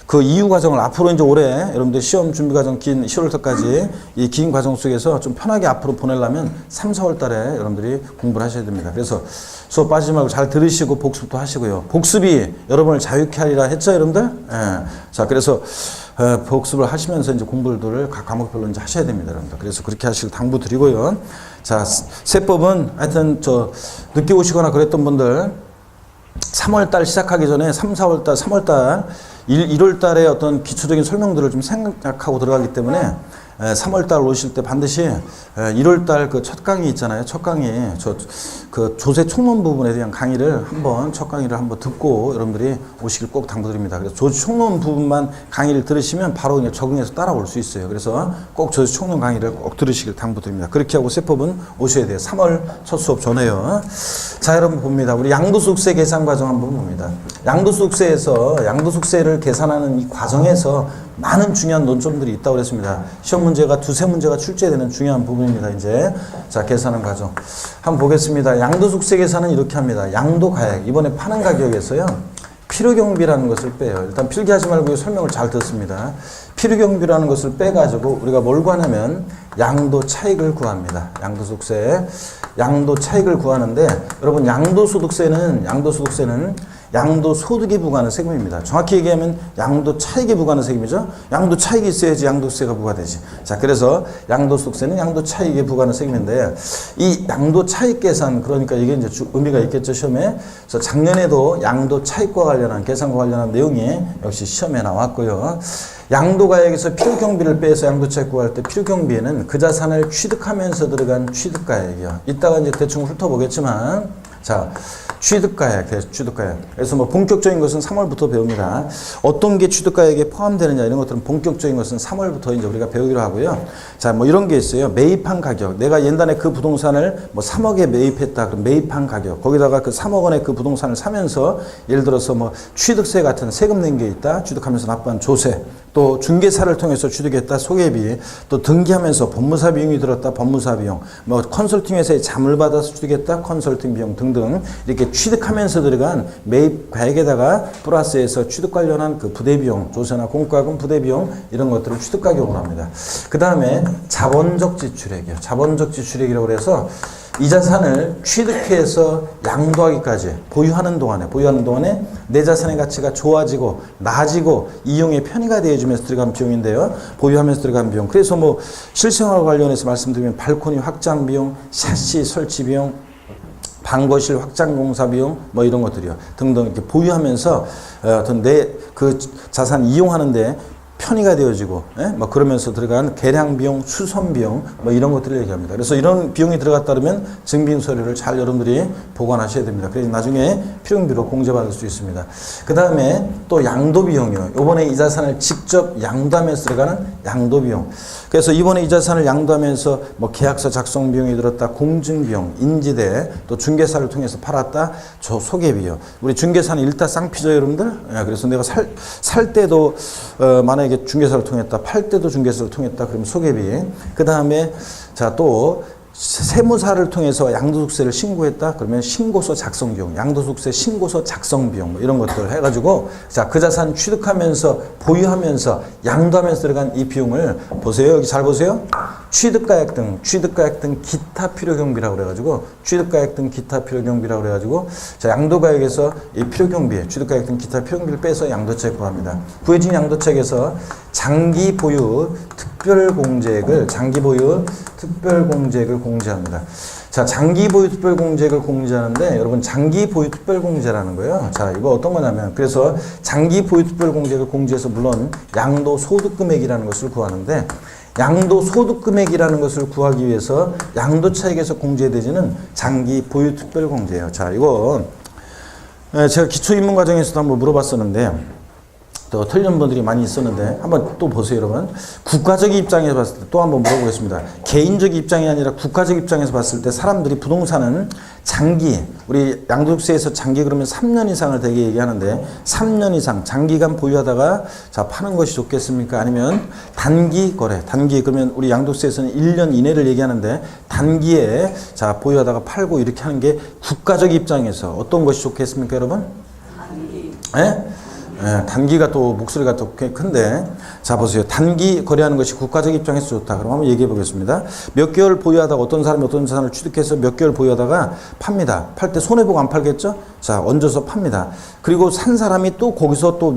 그 이후 과정을 앞으로 이제 올해 여러분들 시험 준비 과정 긴 10월달까지 이 긴 과정 속에서 좀 편하게 앞으로 보내려면 3, 4월 달에 여러분들이 공부를 하셔야 됩니다. 그래서 수업 빠지지 말고 잘 들으시고 복습도 하시고요. 복습이 여러분을 자유케 하리라 했죠, 여러분들? 자, 그래서 복습을 하시면서 이제 공부들을 각 과목별로 이제 하셔야 됩니다, 여러분들. 그래서 그렇게 하시길 당부드리고요. 자, 세법은 하여튼 늦게 오시거나 그랬던 분들 3월달 시작하기 전에 3, 4월달, 3월달, 1월달에 어떤 기초적인 설명들을 좀 생각하고 들어가기 때문에 3월달 오실 때 반드시 1월달 그 첫 강의 있잖아요. 첫 강의 그 조세 총론 부분에 대한 강의를 첫 강의를 한번 듣고 여러분들이 오시길 꼭 당부드립니다. 그래서 조세 총론 부분만 강의를 들으시면 바로 그냥 적응해서 따라올 수 있어요. 그래서 꼭 조세 총론 강의를 꼭 들으시길 당부드립니다. 그렇게 하고 세법은 오셔야 돼요. 3월 첫 수업 전에요. 자, 여러분 봅니다. 우리 양도소득세 계산 과정 한번 봅니다. 양도소득세를 계산하는 이 과정에서 많은 중요한 논점들이 있다고 그랬습니다. 시험 문제가 두세 문제가 출제되는 중요한 부분입니다. 이제 자, 계산하는 과정 한번 보겠습니다. 양도소득세 계산은 이렇게 합니다. 양도가액 이번에 파는 가격에서요 필요경비라는 것을 빼요. 일단 필기하지 말고 설명을 잘 듣습니다. 필요경비라는 것을 빼가지고 우리가 뭘 구하냐면 양도 차익을 구합니다. 양도소득세 양도 차익을 구하는데 여러분 양도소득세는 양도소득이 부과하는 세금입니다. 정확히 얘기하면 양도차익이 부과하는 세금이죠. 양도차익이 있어야지 양도세가 부과되지. 자, 그래서 양도소득세는 양도차익에 부과하는 세금인데 이 양도차익 계산 그러니까 이게 이제 의미가 있겠죠, 시험에. 그래서 작년에도 양도차익과 관련한 계산과 관련한 내용이 역시 시험에 나왔고요. 양도가액에서 필요경비를 빼서 양도차익 구할 때 필요경비에는 그 자산을 취득하면서 들어간 취득가액이요. 이따가 이제 대충 훑어보겠지만 자, 취득가액, 취득가액. 그래서 뭐 본격적인 것은 3월부터 배웁니다. 어떤 게 취득가액에 포함되느냐 이런 것들은 본격적인 것은 3월부터 이제 우리가 배우기로 하고요. 자, 뭐 이런 게 있어요. 매입한 가격. 내가 옛날에 그 부동산을 뭐 3억에 매입했다. 그럼 매입한 가격. 거기다가 그 3억 원의 그 부동산을 사면서 예를 들어서 뭐 취득세 같은 세금 낸 게 있다. 취득하면서 납부한 조세. 또 중개사를 통해서 취득했다. 소개비. 또 등기하면서 법무사 비용이 들었다. 법무사 비용. 뭐 컨설팅 회사에 잠을 받아서 취득했다. 컨설팅 비용 등등. 이렇게 취득하면서 들어간 매입 가액에다가 플러스해서 취득 관련한 그 부대 비용, 조세나 공과금 부대 비용 이런 것들을 취득 가격으로 합니다. 그 다음에 자본적 지출액이요. 자본적 지출액이라고 해서 이 자산을 취득해서 양도하기까지 보유하는 동안에 내 자산의 가치가 좋아지고 나아지고 이용의 편의가 되어주면서 들어간 비용인데요. 보유하면서 들어간 비용. 그래서 뭐 실생활 관련해서 말씀드리면 발코니 확장 비용, 샤시 설치 비용, 방거실 확장 공사 비용 뭐 이런 것들이요. 등등 이렇게 보유하면서 어떤 내 그 자산 이용하는데 편의가 되어지고, 뭐 그러면서 들어간 계량 비용, 수선 비용, 뭐 이런 것들을 얘기합니다. 그래서 이런 비용이 들어갔다 그러면 증빙 서류를 잘 여러분들이 보관하셔야 됩니다. 그래서 나중에 필요경비로 공제받을 수 있습니다. 그 다음에 또 양도 비용이요. 이번에 이 자산을 직접 양도하면서 들어가는 양도 비용. 그래서 이번에 이 자산을 양도하면서 뭐 계약서 작성 비용이 들었다, 공증 비용, 인지대, 또 중개사를 통해서 팔았다, 소개비요. 우리 중개사는 일타쌍피죠, 여러분들. 그래서 내가 살 때도 만약에 중개사를 통했다, 팔 때도 중개사를 통했다, 그러면 소개비. 그 다음에 자, 또 세무사를 통해서 양도소득세를 신고했다, 그러면 신고서 작성 비용, 양도소득세 신고서 작성 비용 뭐 이런 것들을 해가지고 자, 그 자산 취득하면서 보유하면서 양도하면서 들어간 이 비용을 보세요. 여기 잘 보세요. 취득가액 등 기타 필요경비라고 그래가지고 취득가액 등 기타 필요경비라고 그래가지고 자, 양도가액에서 이 필요경비, 취득가액 등 기타 필요경비를 빼서 양도차액 구합니다. 구해진 양도차액에서 장기 보유 특별 공제액을 공제합니다. 자, 장기 보유 특별 공제액을 공제하는데 여러분 장기 보유 특별 공제라는 거예요. 자, 이거 어떤 거냐면 그래서 장기 보유 특별 공제액을 공제해서 물론 양도 소득 금액이라는 것을 구하는데 양도 소득 금액이라는 것을 구하기 위해서 양도 차익에서 공제되지는 장기 보유 특별 공제예요. 자, 이거 제가 기초 입문 과정에서도 한번 물어봤었는데 또 틀린 분들이 많이 있었는데 한번 또 보세요, 여러분. 국가적 입장에서 봤을 때 또 한번 물어보겠습니다. 개인적 입장이 아니라 국가적 입장에서 봤을 때 사람들이 부동산은 장기, 우리 양도소득세에서 장기 그러면 3년 이상을 되게 얘기하는데 3년 이상 장기간 보유하다가 자, 파는 것이 좋겠습니까? 아니면 단기 거래, 단기 그러면 우리 양도소득세에서는 1년 이내를 얘기하는데 단기에 자, 보유하다가 팔고 이렇게 하는 게 국가적 입장에서 어떤 것이 좋겠습니까, 여러분? 단기가 또 목소리가 또 꽤 큰데 자, 보세요. 단기 거래하는 것이 국가적 입장에서 좋다. 그럼 한번 얘기해 보겠습니다. 몇 개월 보유하다가 어떤 사람이 어떤 자산을 취득해서 몇 개월 보유하다가 팝니다. 팔 때 손해보고 안 팔겠죠? 자, 얹어서 팝니다. 그리고 산 사람이 또 거기서 또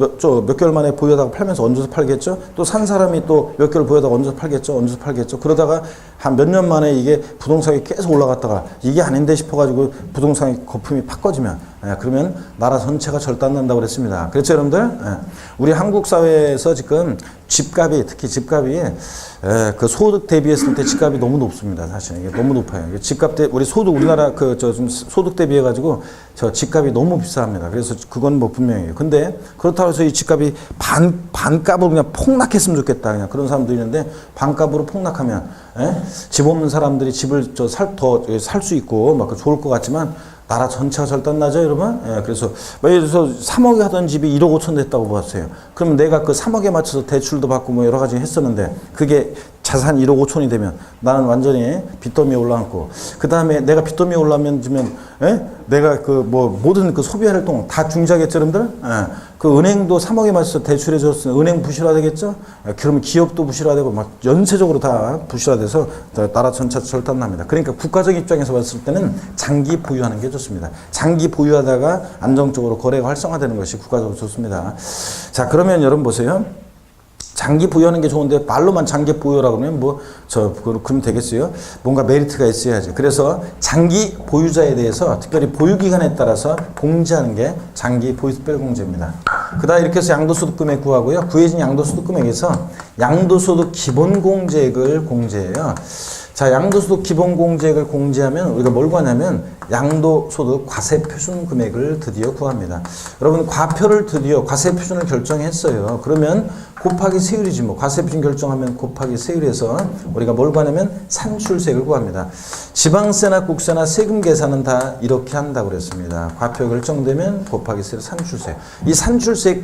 몇 개월 만에 보유하다가 팔면서 얹어서 팔겠죠? 또 산 사람이 또 몇 개월 보유하다가 얹어서 팔겠죠? 그러다가 한 몇 년 만에 이게 부동산이 계속 올라갔다가 이게 아닌데 싶어가지고 부동산이 거품이 팍 꺼지면 그러면 나라 전체가 절단난다고 그랬습니다. 그렇죠, 여러분들? 우리 한국 사회에서 지금 집값이, 특히 집값이 그 소득 대비했을 때 집값이 너무 높습니다. 사실 이게 너무 높아요. 집값 대 우리 소득 우리나라 그 좀 소득 대비해 가지고 저 집값이 너무 비쌉니다. 그래서 그건 뭐 분명해요. 근데 그렇다고 해서 이 집값이 반값으로 그냥 폭락했으면 좋겠다. 그냥 그런 사람도 있는데 반값으로 폭락하면 집 없는 사람들이 집을 더 살 수 있고 막 좋을 것 같지만. 나라 전체가 절단나죠, 여러분? 그래서, 예를 들어서 3억에 하던 집이 1억 5천 됐다고 봤어요. 그러면 내가 그 3억에 맞춰서 대출도 받고 뭐 여러 가지 했었는데, 그게 자산 1억 5천이 되면 나는 완전히 빚더미에 올라앉고, 그 다음에 내가 빚더미에 올라면, 내가 그 뭐 모든 그 소비 활동 다 중지하겠죠, 여러분들? 그 은행도 3억에 맞춰서 대출해 줬으면 은행 부실화되겠죠? 그러면 기업도 부실화되고 막 연쇄적으로 다 부실화돼서 나라 전체 절단납니다. 그러니까 국가적 입장에서 봤을 때는 장기 보유하는 게 좋습니다. 장기 보유하다가 안정적으로 거래가 활성화되는 것이 국가적으로 좋습니다. 자, 그러면 여러분 보세요. 장기 보유하는 게 좋은데 말로만 장기 보유라고 하면 그러면 되겠어요? 뭔가 메리트가 있어야지. 그래서 장기 보유자에 대해서 특별히 보유기간에 따라서 공제하는 게 장기 보유 특별공제입니다. 그 다음 이렇게 해서 양도소득 금액 구하고요. 구해진 양도소득 금액에서 양도소득 기본공제액을 공제해요. 자, 양도소득 기본공제액을 공제하면 우리가 뭘 구하냐면 양도소득 과세표준 금액을 드디어 구합니다. 여러분 과표를 드디어 과세표준을 결정했어요. 그러면 곱하기 세율이지 뭐. 과세표준 결정하면 곱하기 세율에서 우리가 뭘 구하냐면 산출세액을 구합니다. 지방세나 국세나 세금 계산은 다 이렇게 한다고 그랬습니다. 과표 결정되면 곱하기 세율 산출세. 이 산출세액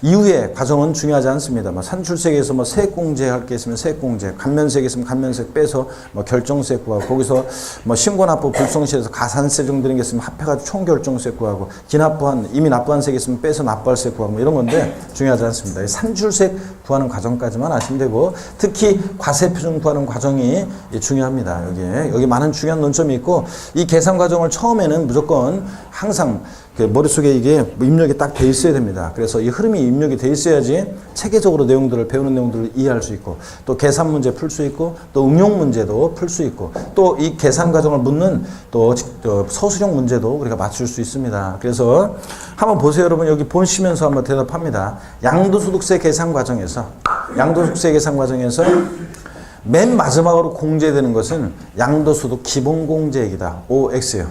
이후의 과정은 중요하지 않습니다. 뭐 산출세액에서 뭐 세액공제 할 게 있으면 세액공제, 감면세액 있으면 감면세액 빼서 뭐 결정세액 구하고 거기서 뭐 신고납부 불성실에서 가산세 정도 되는 게 있으면 합해가지고 총결정세액 구하고 기납부한 이미 납부한 세액 있으면 빼서 납부할세액 구하고 뭐 이런 건데 중요하지 않습니다. 산출세액 구하는 과정까지만 아시면 되고 특히 과세표준 구하는 과정이 중요합니다. 여기 많은 중요한 논점이 있고 이 계산 과정을 처음에는 무조건 항상 머릿속에 이게 입력이 딱 돼 있어야 됩니다. 그래서 이 흐름이 입력이 돼 있어야지 체계적으로 내용들을 배우는 내용들을 이해할 수 있고 또 계산 문제 풀 수 있고 또 응용 문제도 풀 수 있고 또 이 계산 과정을 묻는 또 서술형 문제도 우리가 맞출 수 있습니다. 그래서 한번 보세요. 여러분 여기 보시면서 한번 대답합니다. 양도소득세 계산 과정에서 맨 마지막으로 공제되는 것은 양도소득 기본공제액이다. OX예요.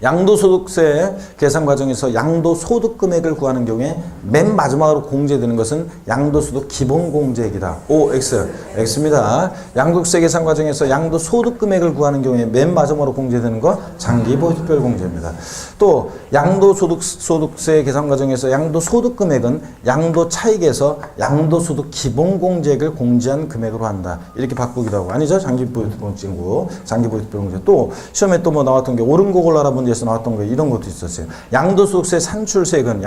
양도소득세 계산 과정에서 양도소득 금액을 구하는 경우에 맨 마지막으로 공제되는 것은 양도소득 기본공제액이다. OX. X입니다. 양도세 계산 과정에서 양도소득 금액을 구하는 경우에 맨 마지막으로 공제되는 거 장기보유특별 공제입니다. 또 양도소득세 계산 과정에서 양도소득 금액은 양도차익에서 양도소득 기본공제액을 공제한 금액으로 한다. 이렇게 바꾸기도 하고 아니죠? 장기보유특별 공제. 또 시험에 또 뭐 나왔던 게 옳은 거 골라라 문제에서 나왔던 거 이런 것도 있었어요. 양도소득세 산출세액은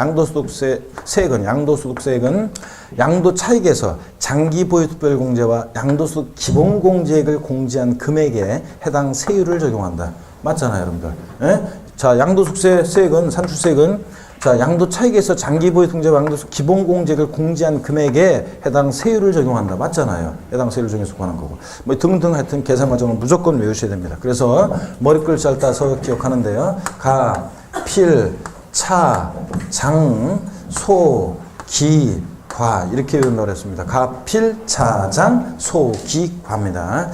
양도차익에서 장기보유특별공제와 양도소득 기본공제액을 공제한 금액에 해당 세율을 적용한다. 맞잖아요, 여러분들. 예? 자, 양도소득세액은 산출세액은 자, 양도차익에서 장기보유특공제와 양도소득 기본공제액을 공제한 금액에 해당 세율을 적용한다. 맞잖아요. 해당 세율을 적용해서 구하는 거고. 뭐 등등 하여튼 계산 과정은 무조건 외우셔야 됩니다. 그래서 머리글 잘 따서 기억하는데요. 가, 필, 차, 장, 소, 기, 과 이렇게 외운다고 했습니다. 가필, 차장, 소, 기, 과입니다.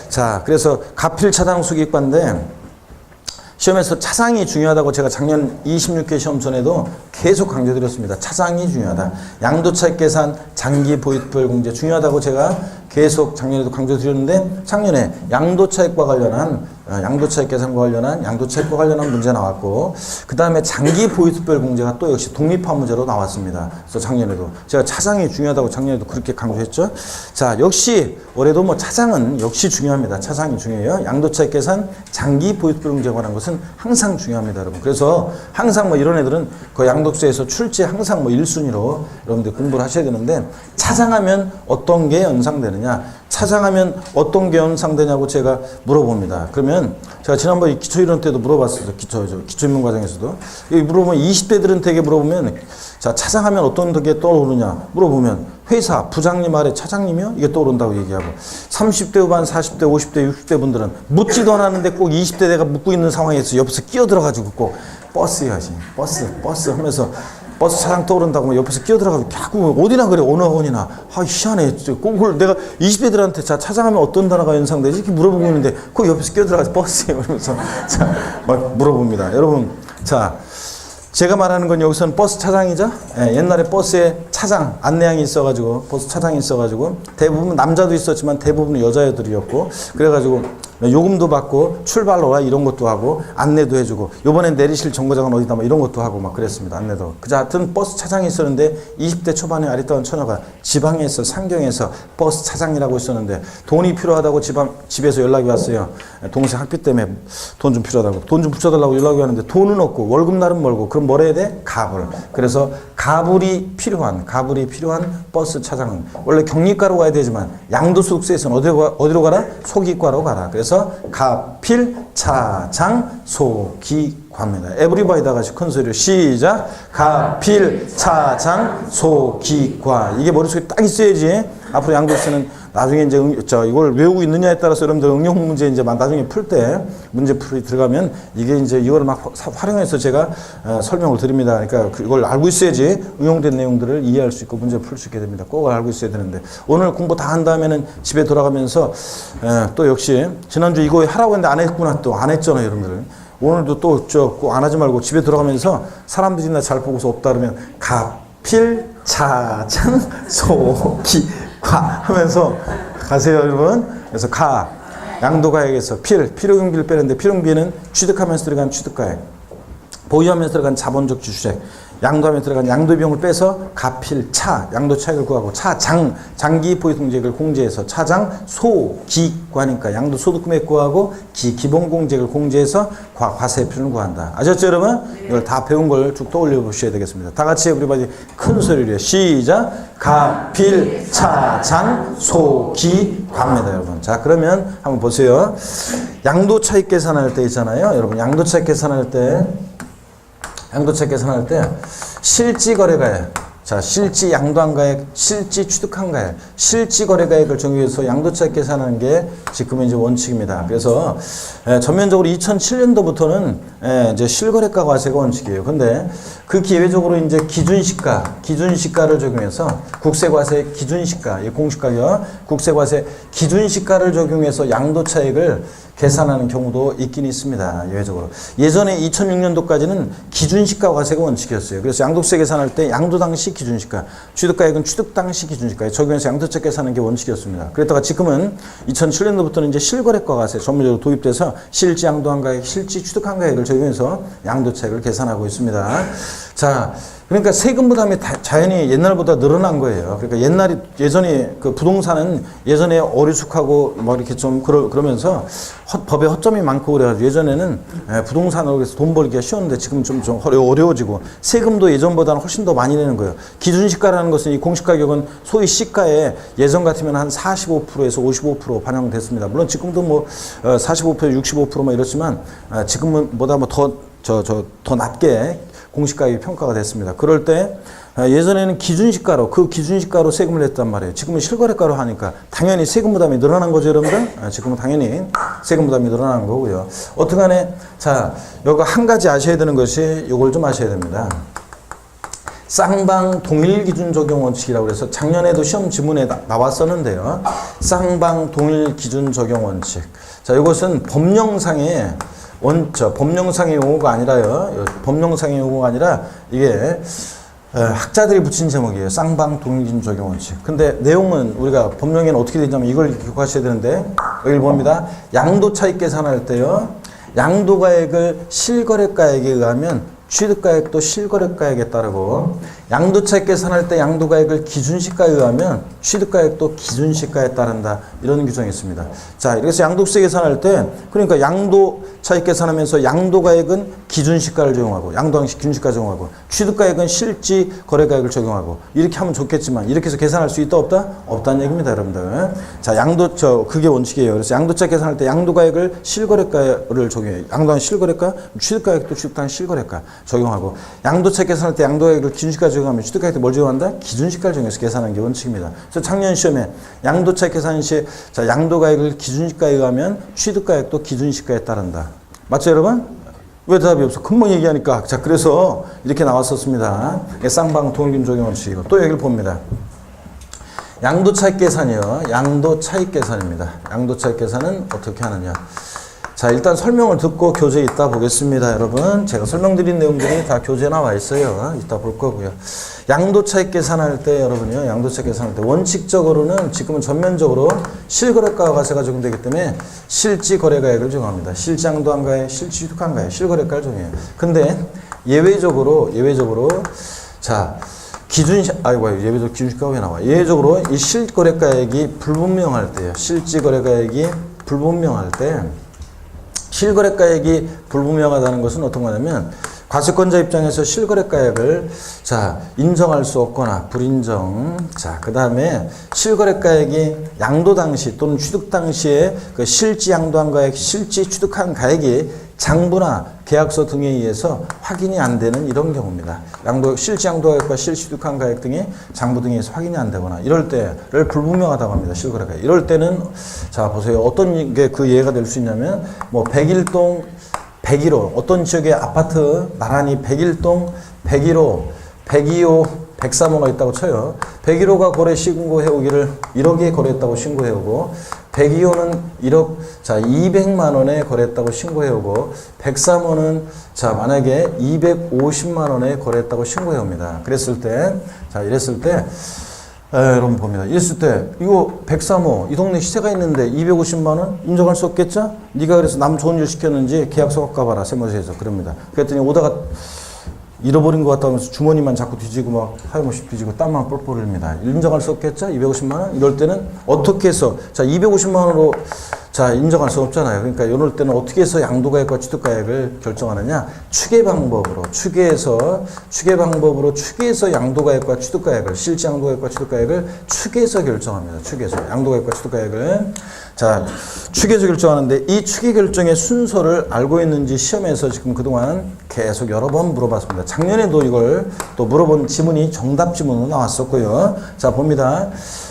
자, 그래서 가필, 차장, 소, 기, 과인데 시험에서 차장이 중요하다고 제가 작년 26회 시험 전에도 계속 강조드렸습니다. 차장이 중요하다. 양도차익 계산, 장기보유특별공제 중요하다고 제가 계속 작년에도 강조드렸는데 작년에 양도차익과 관련한 양도차익 계산과 관련한 양도차익과 관련한 문제 나왔고 그 다음에 장기보유특별공제가 또 역시 독립한 문제로 나왔습니다. 그래서 작년에도 제가 차장이 중요하다고 작년에도 그렇게 강조했죠. 자, 역시 올해도 뭐 차장은 역시 중요합니다. 차장이 중요해요. 양도차익 계산, 장기보유특별공제에 관한 것은 항상 중요합니다, 여러분. 그래서 항상 뭐 이런 애들은 그 양도세에서 출제 항상 뭐 1순위로 여러분들 공부를 하셔야 되는데 차장하면 어떤 게 연상되느냐? 차장하면 어떤 게 연상되냐고 제가 물어봅니다. 그러면 제가 지난번에 기초이론 때도 물어봤어요. 기초인문 과정에서도. 여기 물어보면 20대들한테 물어보면 자, 차장하면 어떤 게 떠오르냐 물어보면 회사 부장님 아래 차장님이요? 이게 떠오른다고 얘기하고 30대 후반, 40대, 50대, 60대 분들은 묻지도 않았는데 꼭 20대 내가 묻고 있는 상황에서 옆에서 끼어들어가지고 꼭 버스 해야지. 버스 하면서 버스 차장 떠오른다고 옆에서 끼어들어가지고 자꾸 어디나 그래 어느 학원이나 희한해 그걸 내가 20대들한테 자 차장하면 어떤 단어가 연상되지 이렇게 물어보고 있는데 그 옆에서 끼어들어가서 버스에 그러면서 자 막 물어봅니다. 여러분 자 제가 말하는 건 여기서는 버스 차장이죠. 예, 옛날에 버스에 차장 안내양이 있어가지고 버스 차장이 있어가지고 대부분 남자도 있었지만 대부분 여자애들이었고 그래가지고 요금도 받고 출발로와 이런 것도 하고 안내도 해주고 요번엔 내리실 정거장은 어디다 뭐 이런 것도 하고 막 그랬습니다. 안내도. 그저 하여튼 버스 차장이 있었는데 20대 초반에 아리따운 처녀가 지방에서 상경에서 버스 차장이라고 있었는데 돈이 필요하다고 집에서 연락이 왔어요. 동생 학비 때문에 돈 좀 필요하다고 돈 좀 붙여달라고 연락이 왔는데 돈은 없고 월급날은 멀고 그럼 뭘 해야 돼? 가불. 그래서 가불이 필요한 버스 차장은 원래 경리과로 가야 되지만 양도소득세에서는 어디로 가라? 소기과로 가라. 그래서 가필, 차장, 소기과 과입니다. 에브리바디 다 같이 큰 소리로 시작. 가, 필, 차, 장, 소, 기, 과. 이게 머릿속에 딱 있어야지 앞으로 양도세는 나중에 이제 이걸 외우고 있느냐에 따라서 여러분들 응용 문제 이제 나중에 풀 때 문제 풀이 들어가면 이게 이제 이걸 막 활용해서 제가 설명을 드립니다. 그러니까 이걸 알고 있어야지 응용된 내용들을 이해할 수 있고 문제 풀 수 있게 됩니다. 꼭 알고 있어야 되는데 오늘 공부 다 한 다음에는 집에 돌아가면서 또 역시 지난주 이거 하라고 했는데 안 했구나 또 안 했잖아요, 여러분들. 오늘도 또 꼭 안 하지 말고 집에 돌아가면서 사람들이 나 잘 보고서 없다 그러면 가, 필, 차, 장, 소, 기, 과 하면서 가세요, 여러분. 그래서 가, 양도가액에서 필요경비를 빼는데 필요경비는 취득하면서 들어간 취득가액, 보유하면서 들어간 자본적 주주액, 양도하면서 들어간 양도비용을 빼서 가필, 차, 양도 차익을 구하고 장기 보유통지액을 공제해서 차장, 소, 기 구하니까 양도 소득 금액 구하고 기본 공제액을 공제해서 과세 표준을 구한다. 아셨죠, 여러분? 이걸 다 배운 걸 쭉 떠올려 보셔야 되겠습니다. 다 같이 우리바디 큰 소리로 시작. 가필, 차, 장, 소, 기 과입니다, 여러분. 자, 그러면 한번 보세요. 양도 차익 계산할 때 있잖아요, 여러분. 양도 차익 계산할 때 실지 거래가액, 자, 실지 양도한 가액, 실지 취득한 가액, 실지 거래가액을 정의해서 양도차익 계산하는 게 지금은 이제 원칙입니다. 그래서 전면적으로 2007년도부터는 이제 실거래가 과세가 원칙이에요. 근데 그 기회적으로 이제 기준시가를 적용해서 국세과세 기준시가, 이 공시가격, 국세과세 기준시가를 적용해서 양도차익을 계산하는 경우도 있긴 있습니다. 예외적으로. 예전에 2006년도까지는 기준시가 과세가 원칙이었어요. 그래서 양도세 계산할 때 양도 당시 기준시가, 취득가액은 취득 당시 기준시가에 적용해서 양도세 계산하는 게 원칙이었습니다. 그랬다가 지금은 2007년도부터는 이제 실거래가 과세 전문적으로 도입돼서 실지 양도한 가액, 실지 취득한 가액을 적용해서 양도차익을 계산하고 있습니다. 자, 그러니까 세금 부담이 자연히 옛날보다 늘어난 거예요. 그러니까 예전에 그 부동산은 예전에 어리숙하고 뭐 이렇게 좀 그러면서 법에 허점이 많고 그래가지고 예전에는 부동산으로 해서 돈 벌기가 쉬웠는데 지금 좀 어려워지고 세금도 예전보다는 훨씬 더 많이 내는 거예요. 기준시가라는 것은 이 공시가격은 소위 시가에 예전 같으면 한 45%에서 55% 반영됐습니다. 물론 지금도 뭐 45%, 65% 이렇지만 지금은 보다 뭐 더 낮게 공시가격이 평가가 됐습니다. 그럴 때 예전에는 기준시가로 세금을 냈단 말이에요. 지금은 실거래가로 하니까 당연히 세금 부담이 늘어난 거죠, 여러분들? 지금은 당연히 세금 부담이 늘어난 거고요. 어떡하네. 자, 여기 한 가지 아셔야 되는 것이 이걸 좀 아셔야 됩니다. 쌍방 동일 기준 적용 원칙이라고 해서 작년에도 시험 지문에 나왔었는데요. 쌍방 동일 기준 적용 원칙. 자, 이것은 법령상의 용어가 아니라요. 법령상의 용어가 아니라 이게 학자들이 붙인 제목이에요. 쌍방 동일기준 적용 원칙. 근데 내용은 우리가 법령에는 어떻게 되냐면 이걸 기억하셔야 되는데 여기 봅니다. 양도 차익 계산할 때요. 양도가액을 실거래가액에 의하면 취득가액도 실거래가액에 따르고 양도차익 계산할 때 양도가액을 기준시가에 의하면 취득가액도 기준시가에 따른다. 이런 규정이 있습니다. 자, 이래서 양도세 계산할 때 그러니까 양도차익 계산하면서 양도가액은 기준시가를 적용하고 양도항시 기준시가 적용하고 취득가액은 실지 거래가액을 적용하고 이렇게 하면 좋겠지만 이렇게 해서 계산할 수 있다 없다? 없다는 얘기입니다, 여러분들. 자, 그게 원칙이에요. 그래서 양도차익 계산할 때 양도가액을 실거래가를 적용해요. 양도한 실거래가, 취득가액도 취득한 실거래가 적용하고 양도차익 계산할 때 양도가액을 기준시가 적용하면 취득가액도 뭘 적용한다? 기준시가를 적용해서 계산하는 게 원칙입니다. 그래서 작년 시험에 양도차익 계산 시 양도가액을 기준시가에 의하면 취득가액도 기준시가에 따른다. 맞죠, 여러분? 왜 대답이 없어? 금방 얘기하니까. 자, 그래서 이렇게 나왔었습니다. 쌍방 동일기준 적용 원칙이고 또 여기를 봅니다. 양도차익 계산이요. 양도차익 계산입니다. 양도차익 계산은 어떻게 하느냐? 자, 일단 설명을 듣고 교재에 있다 보겠습니다, 여러분. 제가 설명드린 내용들이 다 교재에 나와 있어요. 이따 볼 거고요. 양도차익 계산할 때, 여러분요, 양도차익 계산할 때, 원칙적으로는 지금은 전면적으로 실거래가 과세가 적용되기 때문에 실지 거래가액을 적용합니다. 실지 양도한 가액, 실지 취득한 가액, 실거래가를 적용해요. 근데 예외적으로, 자, 예외적 기준시가가 왜 나와? 예외적으로 이 실거래가액이 불분명할 때요. 실지 거래가액이 불분명할 때, 실거래가액이 불분명하다는 것은 어떤 거냐면 과세권자 입장에서 실거래가액을 인정할 수 없거나 불인정. 자, 그 다음에 실거래가액이 양도 당시 또는 취득 당시에 그 실지 양도한 가액, 실지 취득한 가액이 장부나 계약서 등에 의해서 확인이 안 되는 이런 경우입니다. 실지 양도가액과 실취득한 가액 등이 장부 등에 의해서 확인이 안 되거나 이럴 때를 불분명하다고 합니다. 실거래가액. 이럴 때는 자 보세요. 어떤 게 그 예가 될 수 있냐면 뭐 101동 101호 어떤 지역의 아파트 나란히 101동 101호 102호 103호가 있다고 쳐요. 101호가 거래 신고해오기를 1억에 거래했다고 신고해오고 102호는 1억, 자, 200만 원에 거래했다고 신고해오고 103호는 자, 만약에 250만 원에 거래했다고 신고해옵니다. 그랬을 때, 자, 이랬을 때, 여러분 봅니다. 이랬을 때, 이거 103호, 이 동네 시세가 있는데 250만 원 인정할 수 없겠죠? 네가 그래서 남 좋은 일 시켰는지 계약서 갖고 가봐라, 세무서에서. 그럽니다. 그랬더니 오다가 잃어버린 것 같다면서 주머니만 자꾸 뒤지고 막 하염없이 뒤지고 땀만 뻘뻘 흘립니다. 인정할 수 없겠죠? 250만 원? 이럴 때는 어떻게 해서 자 250만 원으로 자 인정할 수 없잖아요. 그러니까 이럴 때는 어떻게 해서 양도가액과 취득가액을 결정하느냐? 추계 방법으로 추계해서 양도가액과 취득가액을 실지 양도가액과 취득가액을 추계해서 결정합니다. 추계해서 양도가액과 취득가액을 자 추계해서 결정하는데 이 추계 결정의 순서를 알고 있는지 시험에서 지금 그동안 계속 여러 번 물어봤습니다. 작년에도 이걸 또 물어본 지문이 정답 지문으로 나왔었고요. 자 봅니다.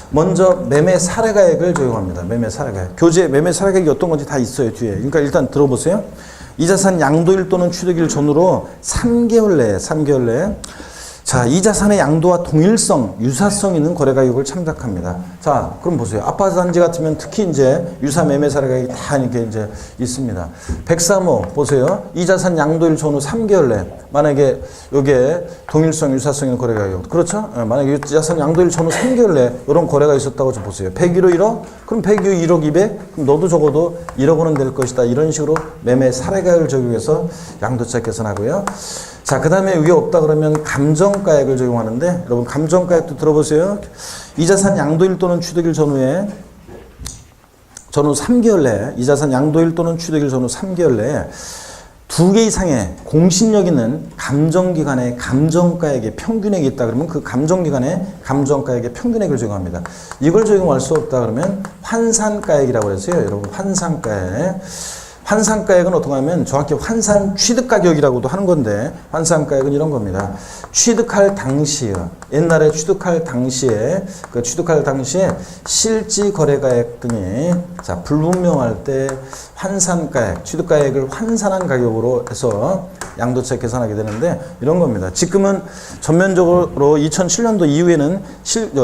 먼저 매매 사례가액을 적용합니다. 매매 사례가액. 교재 매매 사례가액이 어떤 건지 다 있어요 뒤에. 그러니까 일단 들어보세요. 이 자산 양도일 또는 취득일 전후로 3개월 내에 자, 이 자산의 양도와 동일성, 유사성 있는 거래가격을 참작합니다. 자, 그럼 보세요. 아파트 단지 같으면 특히 이제 유사 매매 사례가격이 다 이렇게 이제 있습니다. 103호 보세요. 이 자산 양도일 전후 3개월 내 만약에 요게 동일성, 유사성 있는 거래가격 그렇죠? 만약에 이 자산 양도일 전후 3개월 내 이런 거래가 있었다고 좀 보세요. 101호 1억? 그럼 102호 1억 200? 그럼 너도 적어도 1억 원은 될 것이다. 이런 식으로 매매 사례가격을 적용해서 양도차 계산하고요. 자, 그 다음에 위에 없다 그러면 감정가액을 적용하는데, 여러분, 감정가액도 들어보세요. 이 자산 양도일 또는 취득일 전후 3개월 내에, 이 자산 양도일 또는 취득일 전후 3개월 내에 2개 이상의 공신력 있는 감정기관의 감정가액의 평균액이 있다 그러면 그 감정기관의 감정가액의 평균액을 적용합니다. 이걸 적용할 수 없다 그러면 환산가액이라고 그랬어요. 여러분, 환산가액. 환산가액은 어떤가 하면 정확히 환산 취득가격이라고도 하는 건데 환산가액은 이런 겁니다. 취득할 당시요. 옛날에 취득할 당시에 실지 거래가액 등이 자 불분명할 때 환산가액, 취득가액을 환산한 가격으로 해서 양도차 계산하게 되는데 이런 겁니다. 지금은 전면적으로 2007년도 이후에는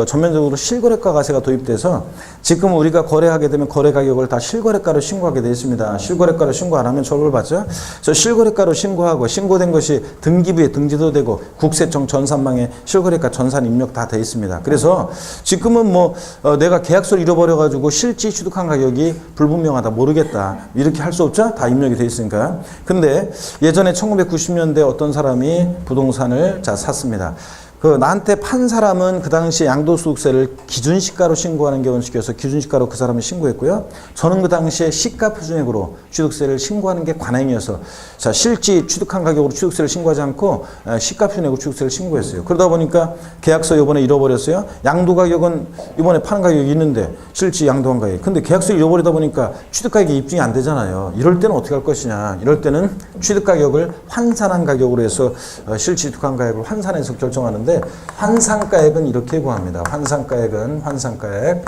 전면적으로 실거래가 과세가 도입돼서 지금 우리가 거래하게 되면 거래 가격을 다 실거래가로 신고하게 되어 있습니다. 실거래가로 신고 안 하면 처벌 받죠. 저 실거래가로 신고하고 신고된 것이 등기부에 등재도 되고 국세청 전산망에 실거래가 전산 입력 다 되어 있습니다. 그래서 지금은 뭐 내가 계약서를 잃어버려가지고 실지 취득한 가격이 불분명하다 모르겠다 이렇게 할 수 없죠. 다 입력이 되어 있으니까. 근데 예전에 1990년대 어떤 사람이 부동산을 자 샀습니다. 나한테 판 사람은 그 당시에 양도소득세를 기준시가로 신고하는 경우를 시켜서 기준시가로 그 사람이 신고했고요. 저는 그 당시에 시가 표준액으로 취득세를 신고하는 게 관행이어서 자 실지 취득한 가격으로 취득세를 신고하지 않고 시가 표준액으로 취득세를 신고했어요. 그러다 보니까 계약서 이번에 잃어버렸어요. 양도 가격은 이번에 파는 가격이 있는데 실지 양도한 가격. 근데 계약서를 잃어버리다 보니까 취득 가격이 입증이 안 되잖아요. 이럴 때는 어떻게 할 것이냐. 이럴 때는 취득 가격을 환산한 가격으로 해서 실지 취득한 가격을 환산해서 결정하는데 환산가액은 이렇게 구합니다. 환산가액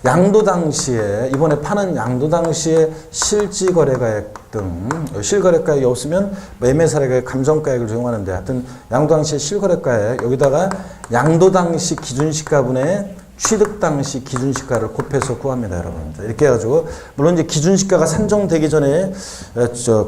양도 당시에 이번에 파는 양도 당시에 실지 거래가액 등 실거래가액이 없으면 매매 사례가액 감정가액을 적용하는데 하여튼 양도 당시에 실거래가액 여기다가 양도 당시 기준시가분의 취득 당시 기준시가를 곱해서 구합니다, 여러분. 이렇게 해가지고, 물론 이제 기준시가가 산정되기 전에,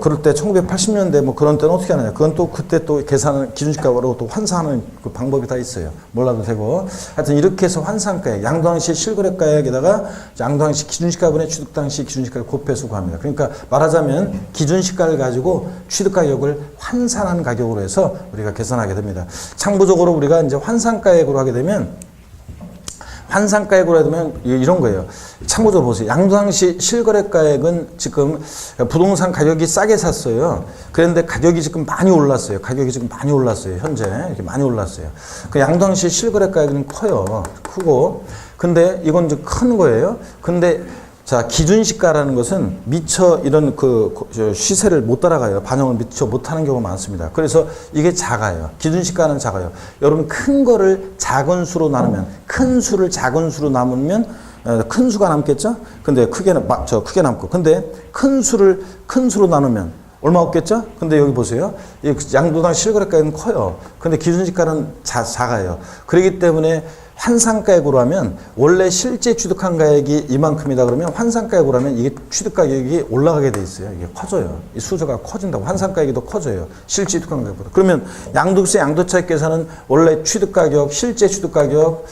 그럴 때 1980년대 뭐 그런 때는 어떻게 하느냐. 그건 또 그때 또 계산을 기준시가로 또 환산하는 그 방법이 다 있어요. 몰라도 되고. 하여튼 이렇게 해서 환산가액, 양도 당시 실거래가액에다가 양도 당시 기준시가분의 취득 당시 기준시가를 곱해서 구합니다. 그러니까 말하자면 기준시가를 가지고 취득가격을 환산한 가격으로 해서 우리가 계산하게 됩니다. 참고적으로 우리가 이제 환산가액으로 하게 되면 환산가액으로 하면 이런 거예요. 참고적으로 보세요. 양도 당시 실거래가액은 지금 부동산 가격이 싸게 샀어요. 그런데 가격이 지금 많이 올랐어요. 현재 이렇게 많이 올랐어요. 그 양도 당시 실거래가액은 커요. 크고. 근데 이건 이제 큰 거예요. 근데 자, 기준시가라는 것은 미처 이런 시세를 못 따라가요. 반영을 미처 못하는 경우가 많습니다. 그래서 이게 작아요. 기준시가는 작아요. 여러분 큰 거를 작은 수로 나누면, 큰 수를 작은 수로 나누면 큰 수가 남겠죠? 근데 크게 남고. 근데 큰 수로 나누면 얼마 없겠죠? 근데 여기 보세요. 이 양도당 실거래가액은 커요. 근데 기준시가는 작아요. 그렇기 때문에 환산가액으로 하면 원래 실제 취득한 가액이 이만큼이다 그러면 환산가액으로 하면 이게 취득가격이 올라가게 돼 있어요. 이게 커져요. 이 수저가 커진다고. 환산가액이 더 커져요. 실제 취득한 가격보다. 그러면 양도세 양도차익 계산은 원래 취득가격, 실제 취득가격,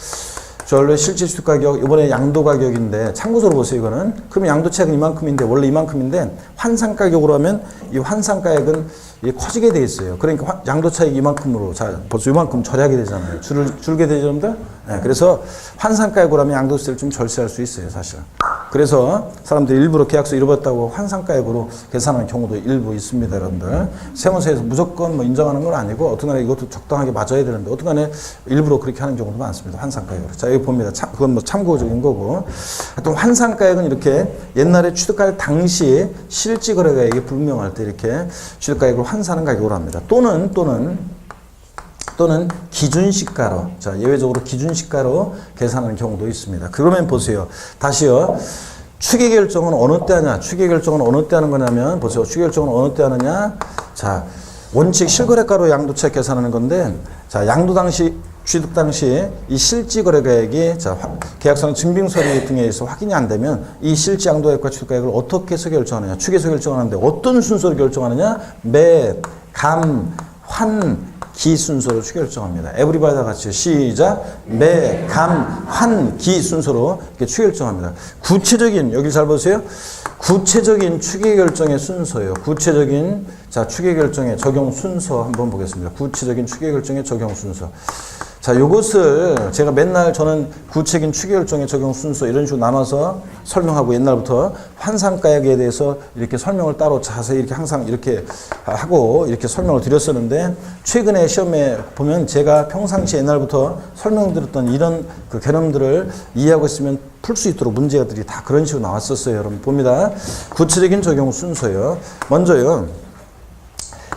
원래 실제 취득가격, 이번에 양도가격인데 참고서로 보세요. 이거는. 그러면 양도차익은 이만큼인데 원래 이만큼인데 환산가격으로 하면 이 환산가액은 이게 커지게 돼 있어요. 그러니까 양도차익 이만큼으로 벌써 이만큼 절약이 되잖아요. 줄게 되죠, 여러분들? 네, 그래서 환산가액으로 하면 양도세를 좀 절세할 수 있어요, 사실. 그래서 사람들이 일부러 계약서 잃어버렸다고 환산가액으로 계산하는 경우도 일부 있습니다, 여러분들. 세무서에서 무조건 뭐 인정하는 건 아니고 어떤 간에 이것도 적당하게 맞아야 되는데 어떤 간에 일부러 그렇게 하는 경우도 많습니다, 환산가액으로. 자, 여기 봅니다. 그건 뭐 참고적인 거고. 또 환산가액은 이렇게 옛날에 취득가액 당시에 실지거래가액이 불명할 때 이렇게 취득가액을 환산하는 가격으로 합니다. 또는 기준시가로, 자, 예외적으로 기준시가로 계산하는 경우도 있습니다. 그러면 보세요. 다시요. 추계결정은 어느 때 하냐? 추계결정은 어느 때 하는 거냐면, 보세요. 추계결정은 어느 때 하느냐? 자, 원칙 실거래가로 양도차익 계산하는 건데, 자, 양도 당시, 취득 당시에 이 실지거래가액이, 자, 계약상 증빙서류 등에 의해서 확인이 안 되면 이 실지 양도가액과 취득가액을 어떻게 해서 결정하느냐? 축에서 결정하는데 어떤 순서로 결정하느냐? 매, 감, 환, 기 순서로 추결정합니다. 에브리바디와 같이 시작. 매, 감, 환, 기 순서로 이렇게 추결정합니다. 구체적인, 여기 잘 보세요. 구체적인 추계결정의 순서예요. 구체적인, 자, 추계결정의 적용 순서 한번 보겠습니다. 구체적인 추계결정의 적용 순서. 자, 요것을 제가 맨날 저는 구체적인 추계결정의 적용 순서 이런 식으로 나눠서 설명하고 옛날부터 환산가액에 대해서 이렇게 설명을 따로 자세히 이렇게 항상 이렇게 하고 이렇게 설명을 드렸었는데 최근에 시험에 보면 제가 평상시 옛날부터 설명드렸던 이런 그 개념들을 이해하고 있으면 풀 수 있도록 문제들이 다 그런 식으로 나왔었어요. 여러분 봅니다. 구체적인 적용 순서요. 먼저요.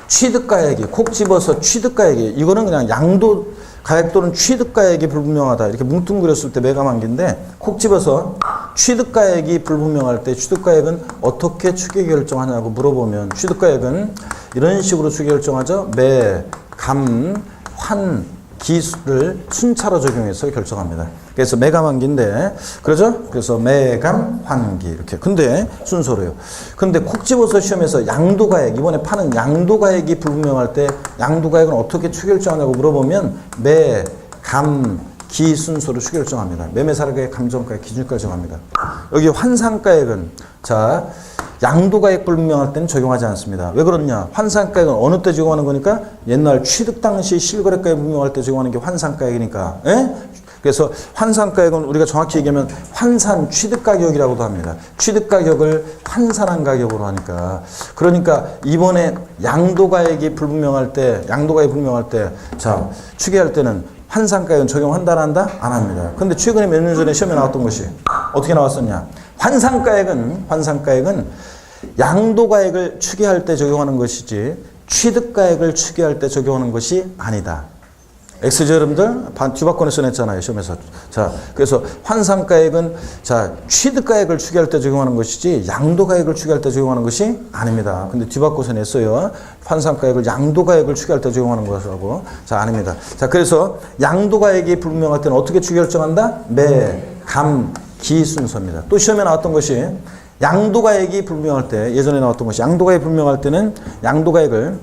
취득가액이 콕 집어서 취득가액이 이거는 그냥 양도 가액 또는 취득가액이 불분명하다. 이렇게 뭉뚱그렸을 때 매감한기인데 콕 집어서 취득가액이 불분명할 때 취득가액은 어떻게 추계결정하냐고 물어보면 취득가액은 이런 식으로 추계결정하죠. 매, 감, 환, 기수를 순차로 적용해서 결정합니다. 그래서 매감한기인데 그러죠? 그래서 매감, 환기 이렇게. 근데 순서로요. 근데 콕 집어서 시험에서 양도가액 이번에 파는 양도가액이 불분명할 때 양도가액은 어떻게 추결정하냐고 물어보면 매, 감, 기 순서로 추결정합니다. 매매사례가액, 감정가액, 기준가액 정합니다. 여기 환산가액은 자 양도가액 불분명할 때는 적용하지 않습니다. 왜 그러냐? 환산가액은 어느 때 적용하는 거니까 옛날 취득 당시 실거래가액 불분명할 때 적용하는 게 환산가액이니까. 에? 그래서 환산가액은 우리가 정확히 얘기하면 환산 취득가격이라고도 합니다. 취득가격을 환산한 가격으로 하니까. 그러니까 이번에 양도가액이 불분명할 때, 자, 추계할 때는 환산가액은 적용한다, 안 한다? 안 합니다. 근데 최근에 몇 년 전에 시험에 나왔던 것이 어떻게 나왔었냐? 환산가액은 양도가액을 추계할 때 적용하는 것이지 취득가액을 추계할 때 적용하는 것이 아니다. X죠, 여러분들? 뒤바꿔서 냈잖아요, 시험에서. 자, 그래서 환산가액은 자, 취득가액을 추계할 때 적용하는 것이지 양도가액을 추계할 때 적용하는 것이 아닙니다. 근데 뒤바꿔서 냈어요. 환산가액을 양도가액을 추계할 때 적용하는 것이라고. 자, 아닙니다. 자, 그래서 양도가액이 불분명할 때는 어떻게 추결정한다? 매, 감, 기 순서입니다. 또 시험에 나왔던 것이 양도가액이 불분명할 때, 예전에 나왔던 것이 양도가액이 불분명할 때는 양도가액을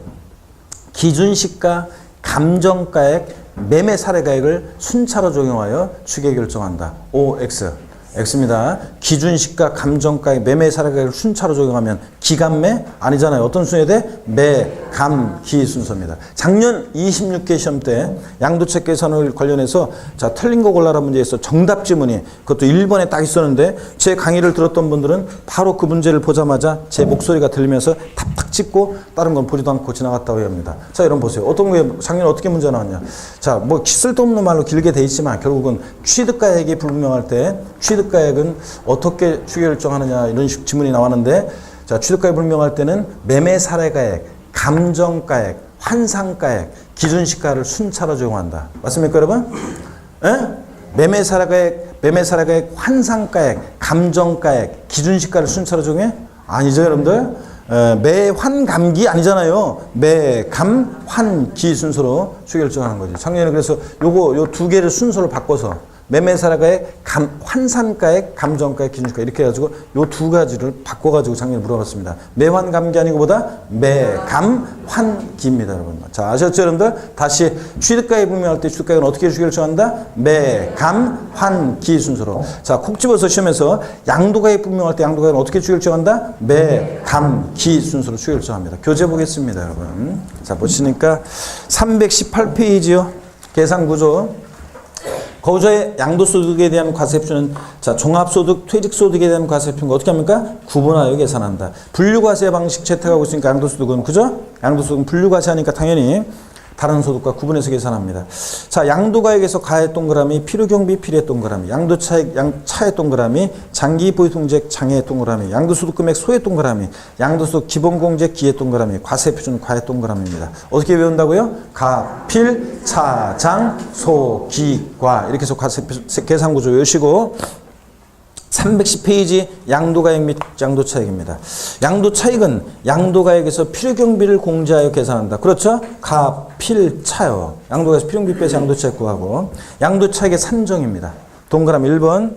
기준시가, 감정가액, 매매사례가액을 순차로 적용하여 추계결정한다. OX. X입니다. 기준시가, 감정가액, 매매사례가액을 순차로 적용하면 기간매? 아니잖아요. 어떤 순서에 돼? 매, 감, 기 순서입니다. 작년 26개 시험 때 양도책 계산을 관련해서 자, 틀린 거 골라라 문제에서 정답 지문이 그것도 1번에 딱 있었는데 제 강의를 들었던 분들은 바로 그 문제를 보자마자 제 목소리가 들리면서 탁탁 찍고 다른 건 보지도 않고 지나갔다고 합니다. 자, 여러분 보세요. 어떤 게 작년에 어떻게 문제 나왔냐. 자, 뭐 쓸데없는 말로 길게 돼 있지만 결국은 취득가액이 불분명할 때 취득가액은 어떻게 추결정하느냐 이런 식 질문이 나왔는데, 자, 취득가액 불분명할 때는 매매 사례가액, 감정가액, 환상가액, 기준시가를 순차로 적용한다. 맞습니까, 여러분? 예? 매매 사례가액, 환상가액, 감정가액, 기준시가를 순차로 적용해? 아니죠, 여러분들? 매환감기 아니잖아요. 매감환기 순서로 추결정하는 거지. 작년에 그래서 요 두 개를 순서를 바꿔서 매매사례가액, 환산가액, 감정가액, 기준가액 이렇게 해가지고 요 두 가지를 바꿔가지고 작년에 물어봤습니다. 매환감기 아니고 보다 매감환기입니다, 여러분. 자, 아셨죠, 여러분들? 다시 취득가액 불명할 때 취득가액은 어떻게 추결정한다? 매감환기 순서로. 자, 콕 집어서 시험에서 양도가액 불명할 때 양도가액은 어떻게 추결정한다? 매감기 순서로 추결정합니다. 교재 보겠습니다, 여러분. 자, 보시니까 318페이지요. 계산구조. 거주자의 양도소득에 대한 과세표는, 자, 종합소득, 퇴직소득에 대한 과세표는 어떻게 합니까? 구분하여 계산한다. 분류과세 방식 채택하고 있으니까 양도소득은, 그죠? 양도소득은 분류과세하니까 당연히 다른 소득과 구분해서 계산합니다. 자, 양도가액에서 가액 동그라미, 필요경비 필의 동그라미, 양도차액 차액 동그라미, 장기보유통제액 장애액 동그라미, 양도소득금액 소액 동그라미, 양도소득 기본공제액 기액 동그라미, 과세표준 과액 동그라미입니다. 어떻게 외운다고요? 가, 필, 차, 장, 소, 기, 과 이렇게 해서 과세표 계산구조 외우시고, 310페이지 양도가액 및 양도차익입니다. 양도차익은 양도가액에서 필요경비를 공제하여 계산한다. 그렇죠? 가, 필, 차요. 양도가액에서 필요경비 빼서 양도차익 구하고, 양도차익의 산정입니다. 동그라미 1번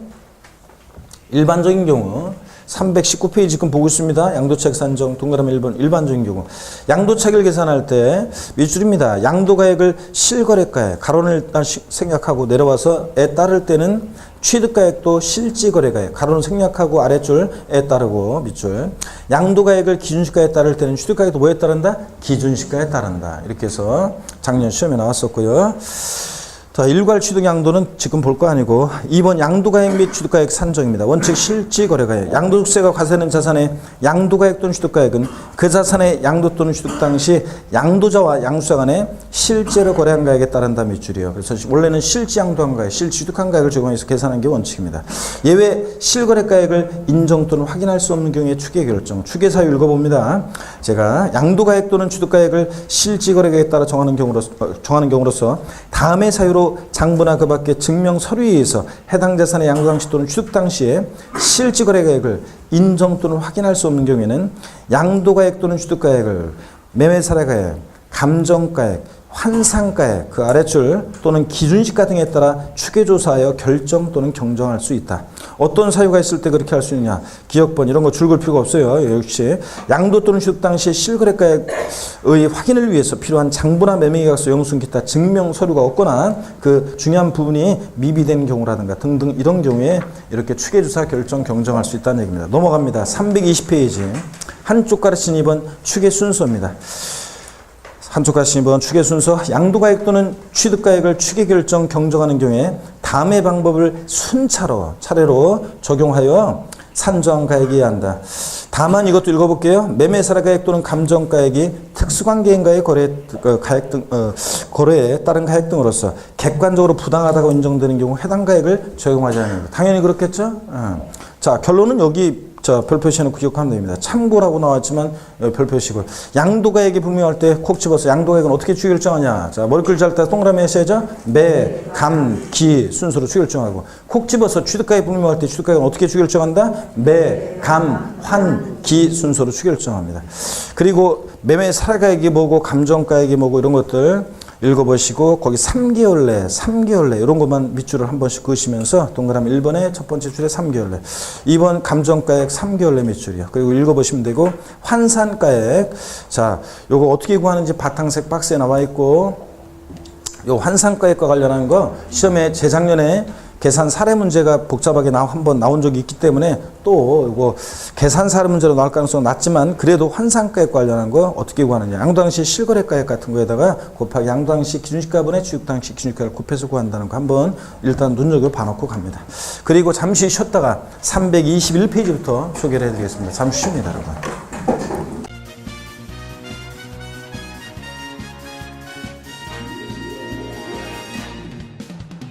일반적인 경우 319페이지 지금 보고 있습니다. 양도차익 산정 동그라미 1번 일반적인 경우. 양도차익을 계산할 때 밑줄입니다. 양도가액을 실거래가액, 가로는 일단 생략하고 내려와서 에 따를 때는 취득가액도 실지거래가액, 가로는 생략하고 아래줄에 따르고 밑줄. 양도가액을 기준시가에 따를 때는 취득가액도 뭐에 따른다? 기준시가에 따른다. 이렇게 해서 작년 시험에 나왔었고요. 자, 일괄 취득 양도는 지금 볼 거 아니고 2번 양도가액 및 취득가액 산정입니다. 원칙 실지거래가액. 양도소득세가 과세되는 자산의 양도가액 또는 취득가액은 그 자산의 양도 또는 취득 당시 양도자와 양수자 간에 실제로 거래한 가액에 따른다 밑줄이에요. 그래서 원래는 실지양도한 가액, 실취득한 가액을 적용해서 계산하는 게 원칙입니다. 예외 실거래가액을 인정 또는 확인할 수 없는 경우에 추계 결정. 추계 사유 읽어봅니다. 제가 양도가액 또는 취득가액을 실지거래가액에 따라 정하는 경우로서 다음의 사유로 장부나 그 밖의 증명 서류에 의해서 해당 자산의 양도 당시 또는 취득 당시에 실지거래가액을 인정 또는 확인할 수 없는 경우에는 양도가액 또는 취득가액을 매매사례가액, 감정가액, 환상가액, 그 아래줄 또는 기준시가 등에 따라 추계조사하여 결정 또는 경정할 수 있다. 어떤 사유가 있을 때 그렇게 할 수 있느냐. 기억번 이런 거 줄글 필요가 없어요. 역시 양도 또는 취득 당시 실거래가액의 확인을 위해서 필요한 장부나 매매계약서, 영수증, 기타 증명 서류가 없거나 그 중요한 부분이 미비된 경우라든가 등등 이런 경우에 이렇게 추계조사 결정 경정할 수 있다는 얘기입니다. 넘어갑니다. 320페이지 한쪽 가르친 2번 추계 순서입니다. 한쪽 가르친 2번 추계 순서. 양도가액 또는 취득가액을 추계 결정 경정하는 경우에 다음의 방법을 순차로 차례로 적용하여 산정한 가액이어야 한다. 다만 이것도 읽어볼게요. 매매사례가액 또는 감정가액이 특수관계인과의 거래에 따른 가액 등으로서 객관적으로 부당하다고 인정되는 경우 해당 가액을 적용하지 않는 것. 당연히 그렇겠죠? 자, 결론은 여기 자, 별표시는 기억하면 됩니다. 참고라고 나왔지만 별표시고. 양도가액이 분명할 때 콕 집어서 양도가액은 어떻게 추결정하냐. 자, 머리글 잘 때 동그라미 해셔야죠. 매, 감, 기 순서로 추결정하고. 콕 집어서 취득가액 분명할 때 취득가액은 어떻게 추결정한다? 매, 감, 환, 기 순서로 추결정합니다. 그리고 매매 사례가액이 뭐고 감정가액이 뭐고 이런 것들 읽어보시고 거기 3개월 내 이런 것만 밑줄을 한 번씩 그으시면서 동그라미 1번에 첫 번째 줄에 3개월 내 2번 감정가액 3개월 내 밑줄이요. 그리고 읽어보시면 되고 환산가액, 자, 요거 어떻게 구하는지 바탕색 박스에 나와 있고 요 환산가액과 관련한 거 시험에 재작년에 계산 사례 문제가 복잡하게 한번 나온 적이 있기 때문에 또 이거 계산 사례 문제로 나올 가능성은 낮지만 그래도 환산가액 관련한 거 어떻게 구하느냐. 양도당시 실거래가액 같은 거에다가 곱하기 양도당시 기준시가분의 취득당시 기준시가를 곱해서 구한다는 거 한번 일단 눈여겨 봐놓고 갑니다. 그리고 잠시 쉬었다가 321페이지부터 소개를 해드리겠습니다. 잠시 쉽니다, 여러분.